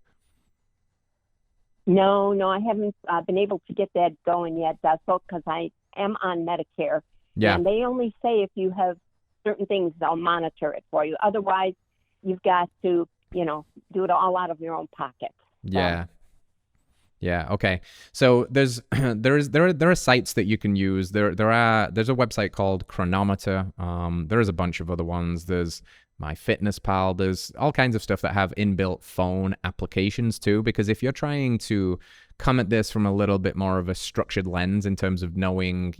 No, I haven't been able to get that going yet, because I am on Medicare. Yeah. And they only say if you have certain things, they'll monitor it for you. Otherwise, you've got to, do it all out of your own pocket. Yeah. Yeah. Okay. So there are sites that you can use. There's a website called Chronometer. There is a bunch of other ones. There's MyFitnessPal. There's all kinds of stuff that have inbuilt phone applications too, because if you're trying to come at this from a little bit more of a structured lens in terms of knowing,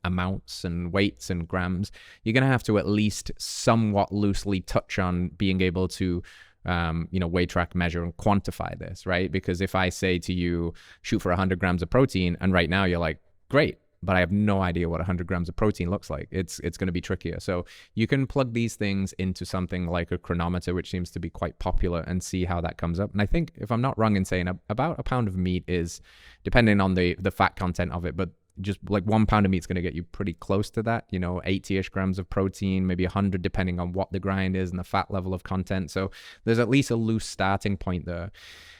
amounts and weights and grams, you're going to have to at least somewhat loosely touch on being able to weight track, measure, and quantify this, right? Because if I say to you, shoot for 100 grams of protein, and right now you're like, great, but I have no idea what 100 grams of protein looks like, it's going to be trickier. So you can plug these things into something like a chronometer, which seems to be quite popular, and see how that comes up. And I think, if I'm not wrong in saying, about a pound of meat is, depending on the fat content of it, but just like 1 pound of meat is going to get you pretty close to that, 80-ish grams of protein, maybe 100 depending on what the grind is and the fat level of content. So there's at least a loose starting point there.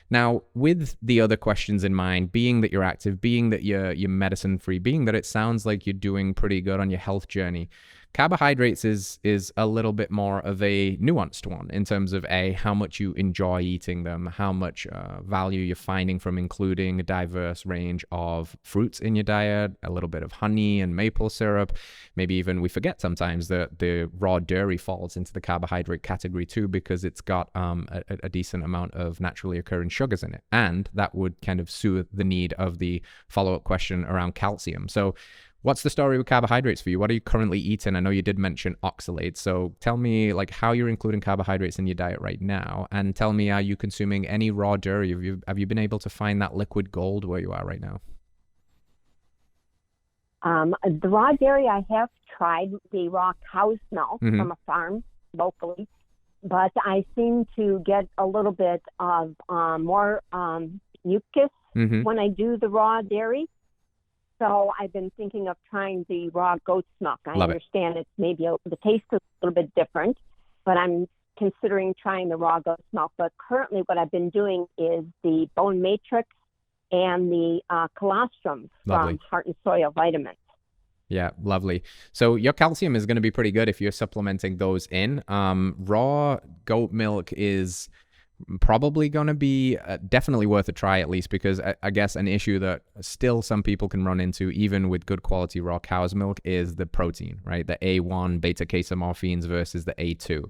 Now, with the other questions in mind, being that you're active, being that you're medicine free, being that it sounds like you're doing pretty good on your health journey, carbohydrates is a little bit more of a nuanced one in terms of how much you enjoy eating them, how much value you're finding from including a diverse range of fruits in your diet, a little bit of honey and maple syrup. Maybe even, we forget sometimes that the raw dairy falls into the carbohydrate category too, because it's got a decent amount of naturally occurring sugars in it. And that would kind of soothe the need of the follow-up question around calcium. So what's the story with carbohydrates for you? What are you currently eating? I know you did mention oxalate. So tell me how you're including carbohydrates in your diet right now. And tell me, are you consuming any raw dairy? Have you been able to find that liquid gold where you are right now? The raw dairy, I have tried the raw cow's milk from a farm locally. but I seem to get a little bit of more mucus when I do the raw dairy. So I've been thinking of trying the raw goat's milk. I understand it's maybe the taste is a little bit different, but I'm considering trying the raw goat's milk. But currently what I've been doing is the bone matrix and the colostrum from Heart and Soil Vitamins. Yeah, lovely. So your calcium is going to be pretty good if you're supplementing those in. Raw goat milk is probably going to be definitely worth a try, at least, because I guess an issue that still some people can run into, even with good quality raw cow's milk, is the protein, right? The A1 beta-casomorphines versus the A2.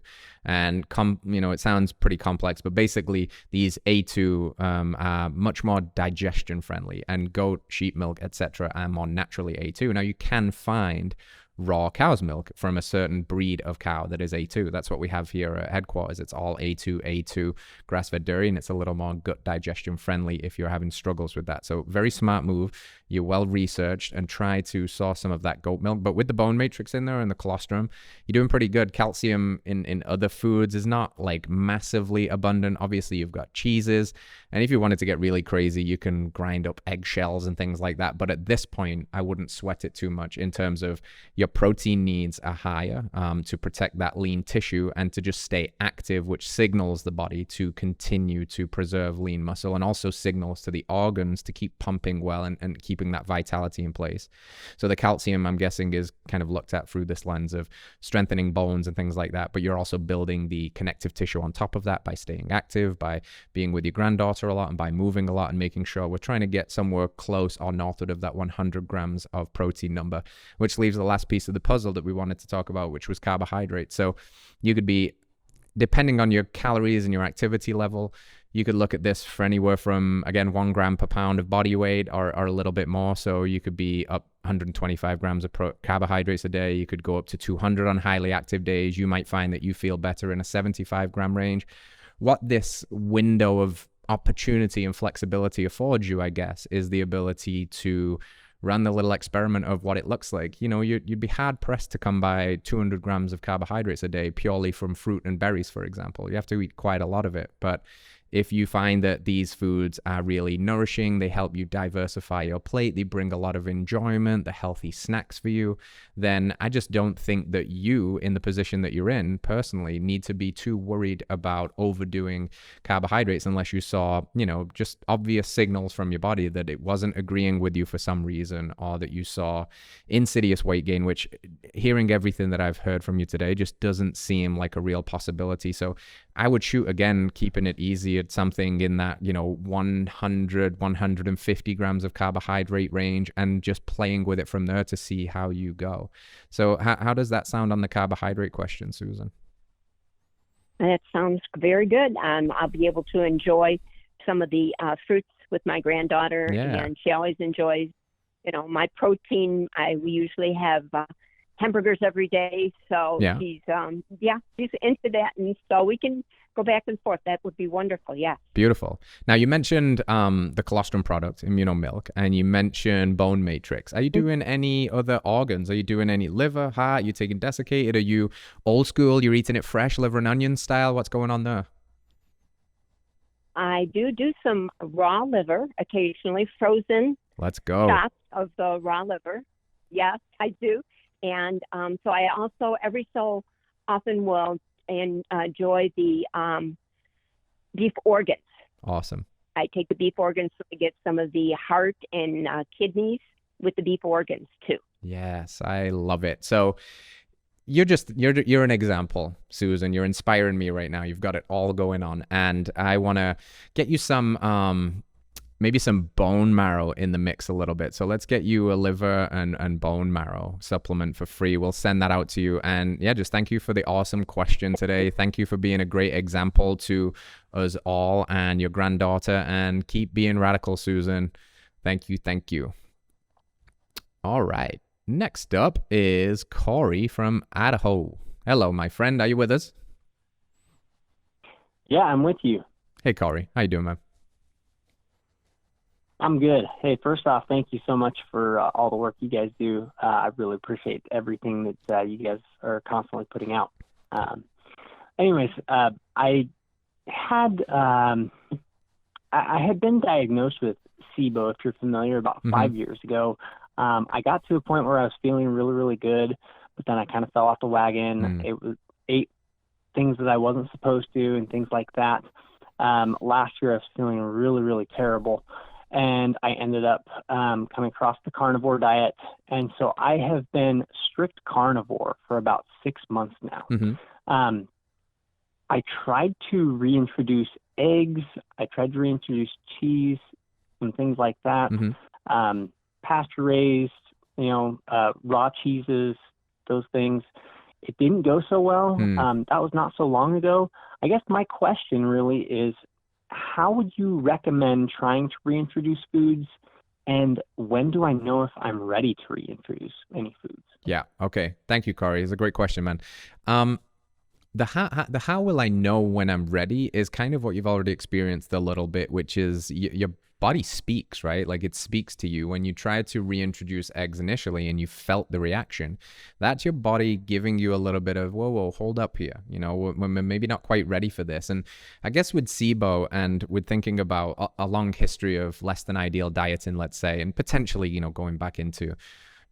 And, it sounds pretty complex, but basically these A2 are much more digestion friendly, and goat, sheep milk, etc. are more naturally A2. Now, you can find raw cow's milk from a certain breed of cow that is A2. That's what we have here at headquarters. It's all A2 grass-fed dairy, and it's a little more gut digestion friendly if you're having struggles with that. So very smart move. You're well researched, and try to source some of that goat milk. But with the bone matrix in there and the colostrum, you're doing pretty good. Calcium in other foods is not like massively abundant. Obviously, you've got cheeses, and if you wanted to get really crazy, you can grind up eggshells and things like that. But at this point, I wouldn't sweat it too much in terms of your protein needs are higher to protect that lean tissue and to just stay active, which signals the body to continue to preserve lean muscle, and also signals to the organs to keep pumping well and keeping that vitality in place. So the calcium, I'm guessing, is kind of looked at through this lens of strengthening bones and things like that, but you're also building the connective tissue on top of that by staying active, by being with your granddaughter a lot, and by moving a lot, and making sure we're trying to get somewhere close or northward of that 100 grams of protein number, which leaves the last piece of the puzzle that we wanted to talk about, which was carbohydrates. So you could be, depending on your calories and your activity level, you could look at this for anywhere from, again, 1 gram per pound of body weight or a little bit more. So you could be up 125 grams of carbohydrates a day. You could go up to 200 on highly active days. You might find that you feel better in a 75 gram range. What this window of opportunity and flexibility affords you, I guess, is the ability to run the little experiment of what it looks like. You'd be hard pressed to come by 200 grams of carbohydrates a day purely from fruit and berries, for example. You have to eat quite a lot of it. But if you find that these foods are really nourishing, they help you diversify your plate, they bring a lot of enjoyment, they're healthy snacks for you, then I just don't think that you, in the position that you're in personally, need to be too worried about overdoing carbohydrates unless you saw, just obvious signals from your body that it wasn't agreeing with you for some reason, or that you saw insidious weight gain, which, hearing everything that I've heard from you today, just doesn't seem like a real possibility. So I would shoot, again, keeping it easy at something in that, 100, 150 grams of carbohydrate range, and just playing with it from there to see how you go. So how does that sound on the carbohydrate question, Susan? That sounds very good. I'll be able to enjoy some of the fruits with my granddaughter, and she always enjoys, my protein. We usually have hamburgers every day, so she's into that, and so we can go back and forth. That would be wonderful. Yeah. Beautiful. Now, you mentioned the colostrum product, Immunomilk, and you mentioned bone matrix. Are you doing any other organs? Are you doing any liver, heart? Are you taking desiccated? Are you old school? You're eating it fresh, liver and onion style? What's going on there? I do some raw liver occasionally, frozen. Let's go. Shots of the raw liver. Yes, I do. And so I also every so often will enjoy the beef organs. Awesome. I take the beef organs so I get some of the heart and kidneys with the beef organs too. Yes, I love it. So you're an example, Susan. You're inspiring me right now. You've got it all going on, and I want to get you some maybe some bone marrow in the mix a little bit. So let's get you a liver and bone marrow supplement for free. We'll send that out to you. And just thank you for the awesome question today. Thank you for being a great example to us all and your granddaughter, and keep being radical, Susan. Thank you. Thank you. All right. Next up is Corey from Idaho. Hello, my friend. Are you with us? Yeah, I'm with you. Hey, Corey. How you doing, man? I'm good. Hey, first off, thank you so much for all the work you guys do. I really appreciate everything that you guys are constantly putting out. anyways, had um, I had been diagnosed with SIBO, if you're familiar, about Mm-hmm. 5 years ago. I got to a point where I was feeling really, really good, but then I kind of fell off the wagon. Mm. It was ate things that I wasn't supposed to and things like that. Last year I was feeling really, really terrible, and I ended up coming across the carnivore diet. And so I have been strict carnivore for about 6 months now. Mm-hmm. Um, I tried to reintroduce eggs. I tried to reintroduce cheese and things like that. Mm-hmm. Pasture raised, raw cheeses, those things. It didn't go so well. That was not so long ago. I guess my question really is, how would you recommend trying to reintroduce foods? And when do I know if I'm ready to reintroduce any foods? Yeah. Okay. Thank you, Corey. It's a great question, man. The how will I know when I'm ready is kind of what you've already experienced a little bit, which is your body speaks, right? Like it speaks to you when you try to reintroduce eggs initially and you felt the reaction. That's your body giving you a little bit of, whoa, hold up here. We're maybe not quite ready for this. And I guess with SIBO and with thinking about a long history of less than ideal dieting, let's say, and potentially, going back into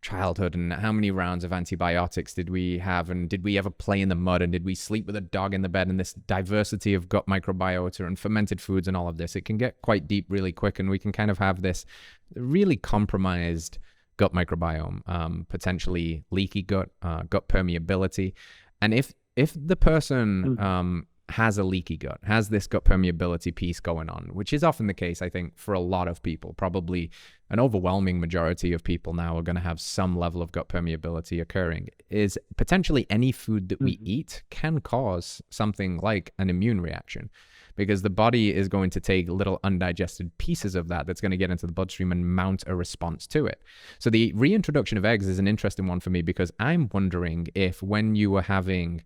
childhood and how many rounds of antibiotics did we have, and did we ever play in the mud, and did we sleep with a dog in the bed, and this diversity of gut microbiota and fermented foods and all of this, it can get quite deep really quick, and we can kind of have this really compromised gut microbiome, potentially leaky gut, gut permeability. And if the person has a leaky gut, has this gut permeability piece going on, which is often the case, I think, for a lot of people, probably an overwhelming majority of people now are going to have some level of gut permeability occurring, is potentially any food that we eat can cause something like an immune reaction, because the body is going to take little undigested pieces of that's going to get into the bloodstream and mount a response to it. So the reintroduction of eggs is an interesting one for me, because I'm wondering if when you were having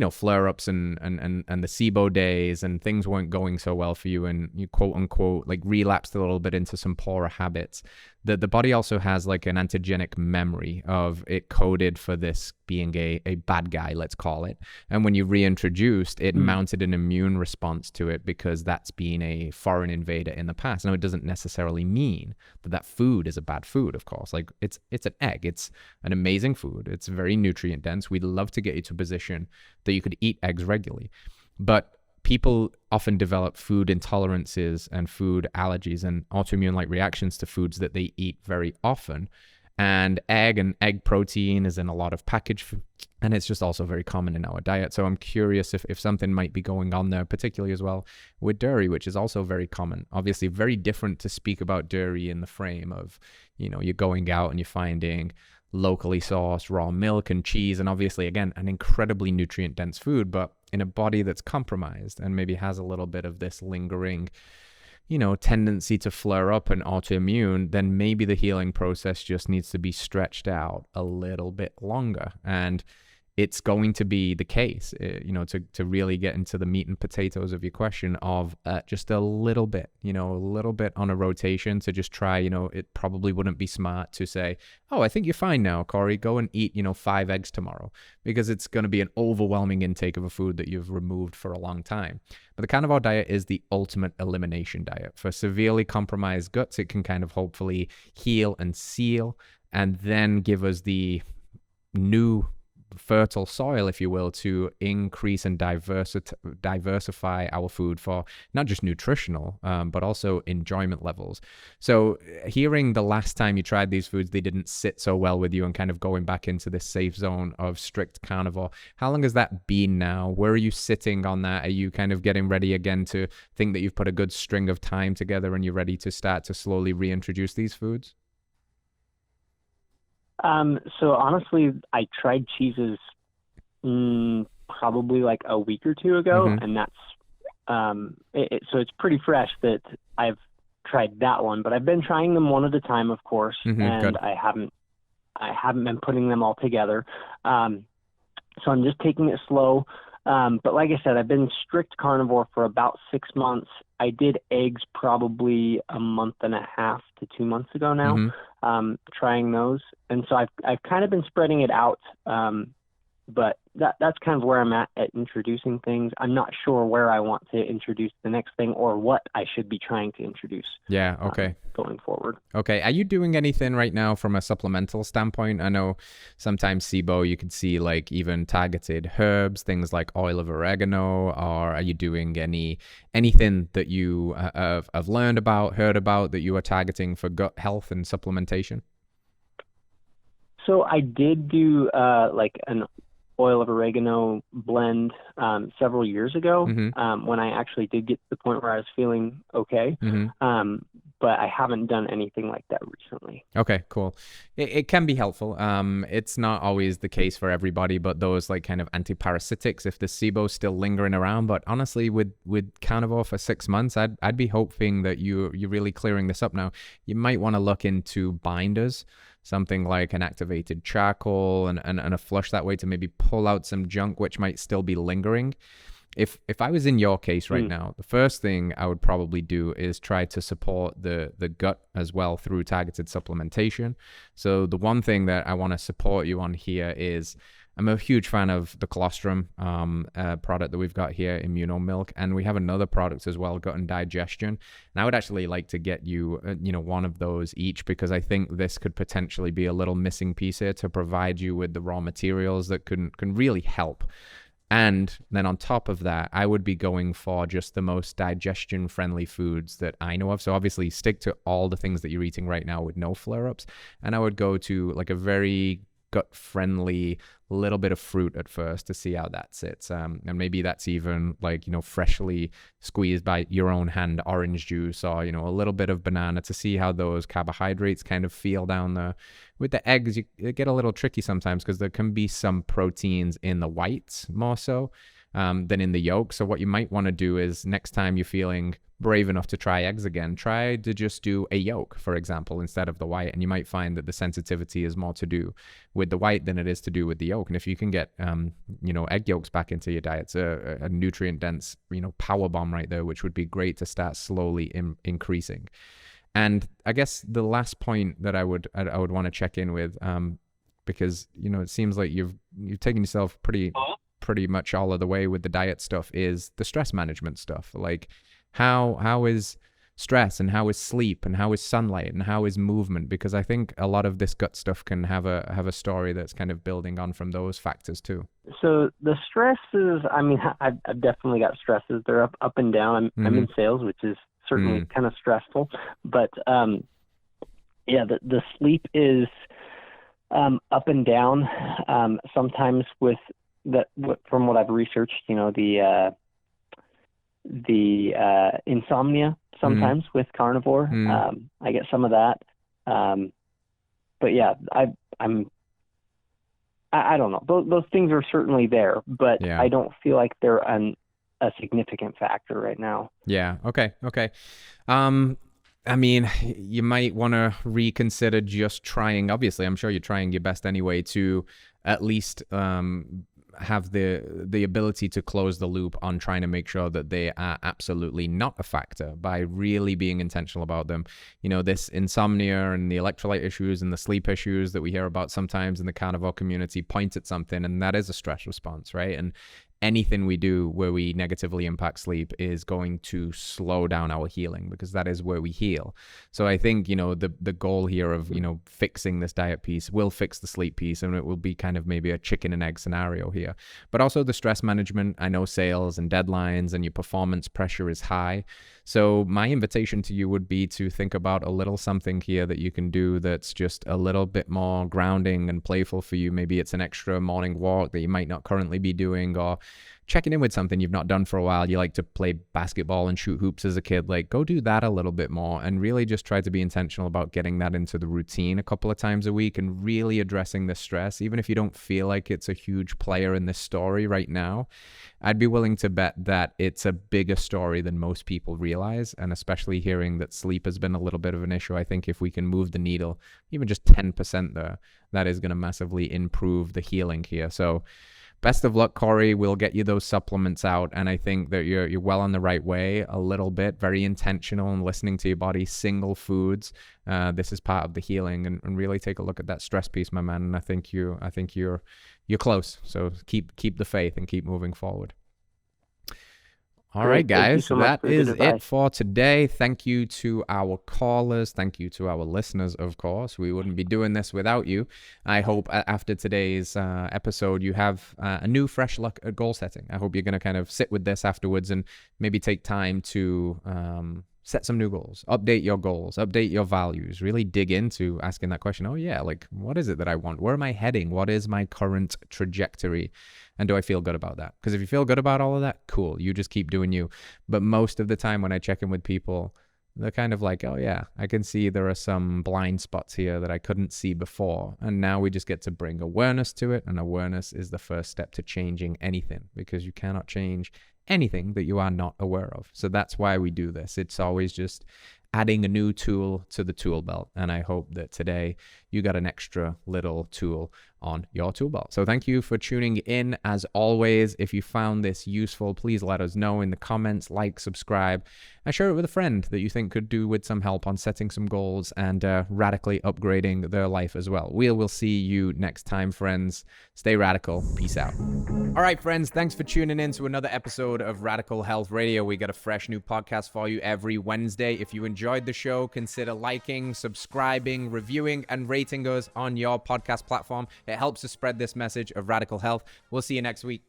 flare-ups and the SIBO days and things weren't going so well for you, and you quote unquote like relapsed a little bit into some poorer habits, that the body also has like an antigenic memory of it coded for this being a bad guy, let's call it. And when you reintroduced, it mounted an immune response to it, because that's been a foreign invader in the past. Now, it doesn't necessarily mean that food is a bad food, of course. Like it's an egg. It's an amazing food. It's very nutrient dense. We'd love to get you to a position that you could eat eggs regularly. But people often develop food intolerances and food allergies and autoimmune-like reactions to foods that they eat very often. And egg protein is in a lot of packaged food, and it's just also very common in our diet. So I'm curious if something might be going on there, particularly as well with dairy, which is also very common. Obviously, very different to speak about dairy in the frame of, you're going out and you're finding locally sourced raw milk and cheese, and obviously, again, an incredibly nutrient dense food, but in a body that's compromised and maybe has a little bit of this lingering tendency to flare up and autoimmune, then maybe the healing process just needs to be stretched out a little bit longer. And it's going to be the case, to really get into the meat and potatoes of your question of just a little bit on a rotation to just try, it probably wouldn't be smart to say, oh, I think you're fine now, Corey, go and eat, 5 eggs tomorrow, because it's going to be an overwhelming intake of a food that you've removed for a long time. But the carnivore diet is the ultimate elimination diet. For severely compromised guts, it can kind of hopefully heal and seal, and then give us the new fertile soil, if you will, to increase and diversify our food for not just nutritional, but also enjoyment levels. So hearing the last time you tried these foods, they didn't sit so well with you, and kind of going back into this safe zone of strict carnivore, how long has that been now? Where are you sitting on that? Are you kind of getting ready again to think that you've put a good string of time together and you're ready to start to slowly reintroduce these foods? So honestly, I tried cheeses probably like a week or two ago, and that's so it's pretty fresh that I've tried that one. But I've been trying them one at a time, of course, and good. I haven't been putting them all together. So I'm just taking it slow. But like I said, I've been strict carnivore for about 6 months. I did eggs probably a month and a half to 2 months ago now, trying those. And so I've kind of been spreading it out But that's kind of where I'm at introducing things. I'm not sure where I want to introduce the next thing or what I should be trying to introduce. Yeah, okay. Going forward. Okay. Are you doing anything right now from a supplemental standpoint? I know sometimes SIBO, you could see like even targeted herbs, things like oil of oregano, or are you doing anything that you have learned about, heard about that you are targeting for gut health and supplementation? So I did do like an oil of oregano blend several years ago when I actually did get to the point where I was feeling okay. But I haven't done anything like that recently. Okay, cool. It can be helpful. It's not always the case for everybody, but those like kind of antiparasitics, if the SIBO's still lingering around. But honestly, with carnivore for 6 months, I'd be hoping that you're really clearing this up now. You might want to look into binders, something like an activated charcoal and a flush that way to maybe pull out some junk which might still be lingering. If I was in your case right now, the first thing I would probably do is try to support the gut as well through targeted supplementation. So the one thing that I want to support you on here is I'm a huge fan of the colostrum product that we've got here, Immuno Milk, and we have another product as well, gut and digestion. And I would actually like to get you, one of those each, because I think this could potentially be a little missing piece here to provide you with the raw materials that can really help. And then on top of that, I would be going for just the most digestion-friendly foods that I know of. So obviously stick to all the things that you're eating right now with no flare-ups. And I would go to like a very gut-friendly little bit of fruit at first to see how that sits. And maybe that's even like, freshly squeezed by your own hand orange juice, or, a little bit of banana to see how those carbohydrates kind of feel down there. With the eggs, it get a little tricky sometimes because there can be some proteins in the whites more so than in the yolk. So what you might want to do is next time you're feeling brave enough to try eggs again, try to just do a yolk, for example, instead of the white. And you might find that the sensitivity is more to do with the white than it is to do with the yolk. And if you can get, egg yolks back into your diet, it's a nutrient dense, power bomb right there, which would be great to start slowly increasing. And I guess the last point that I would want to check in with, because, it seems like you've taken yourself pretty much all of the way with the diet stuff, is the stress management stuff. Like, how is stress, and how is sleep, and how is sunlight, and how is movement? Because I think a lot of this gut stuff can have a story that's kind of building on from those factors too. So the stresses, I've definitely got stresses. They're up and down. I'm in sales, which is certainly kind of stressful. But the sleep is up and down. Sometimes with from what I've researched, the insomnia sometimes with carnivore. I get some of that. But yeah, I don't know. Those things are certainly there, but I don't feel like they're a significant factor right now. Yeah. Okay. You might want to reconsider just trying. Obviously, I'm sure you're trying your best anyway to at least have the ability to close the loop on trying to make sure that they are absolutely not a factor by really being intentional about them. This insomnia and the electrolyte issues and the sleep issues that we hear about sometimes in the carnivore community point at something, and that is a stress response, right? And anything we do where we negatively impact sleep is going to slow down our healing, because that is where we heal. So I think, the goal here of, fixing this diet piece will fix the sleep piece, and it will be kind of maybe a chicken and egg scenario here. But also the stress management. I know sales and deadlines and your performance pressure is high. So my invitation to you would be to think about a little something here that you can do that's just a little bit more grounding and playful for you. Maybe it's an extra morning walk that you might not currently be doing, or checking in with something you've not done for a while. You like to play basketball and shoot hoops as a kid. Like, go do that a little bit more, and really just try to be intentional about getting that into the routine a couple of times a week, and really addressing the stress. Even if you don't feel like it's a huge player in this story right now, I'd be willing to bet that it's a bigger story than most people realize. And especially hearing that sleep has been a little bit of an issue, I think if we can move the needle even just 10% there, that is going to massively improve the healing here. So best of luck, Corey. We'll get you those supplements out, and I think that you're well on the right way. A little bit, very intentional and listening to your body. Single foods. This is part of the healing, and really take a look at that stress piece, my man. And I think you're close. So keep the faith and keep moving forward. All right, guys, that is it for today. Thank you to our callers. Thank you to our listeners, of course. We wouldn't be doing this without you. I hope after today's episode, you have a new, fresh look at goal setting. I hope you're going to kind of sit with this afterwards and maybe take time to set some new goals, update your goals, update your values, really dig into asking that question. Oh yeah, like what is it that I want? Where am I heading? What is my current trajectory? And do I feel good about that? Because if you feel good about all of that, cool, you just keep doing you. But most of the time when I check in with people, they're kind of like, oh yeah, I can see there are some blind spots here that I couldn't see before. And now we just get to bring awareness to it. And awareness is the first step to changing anything, because you cannot change anything that you are not aware of. So that's why we do this. It's always just adding a new tool to the tool belt. And I hope that today you got an extra little tool on your tool belt. So thank you for tuning in. As always, if you found this useful, please let us know in the comments, like, subscribe, and share it with a friend that you think could do with some help on setting some goals and radically upgrading their life as well. We will see you next time, friends. Stay radical. Peace out. All right, friends, thanks for tuning in to another episode of Radical Health Radio. We got a fresh new podcast for you every Wednesday. If you enjoyed the show, consider liking, subscribing, reviewing, and rating us on your podcast platform. It helps to spread this message of radical health. We'll see you next week.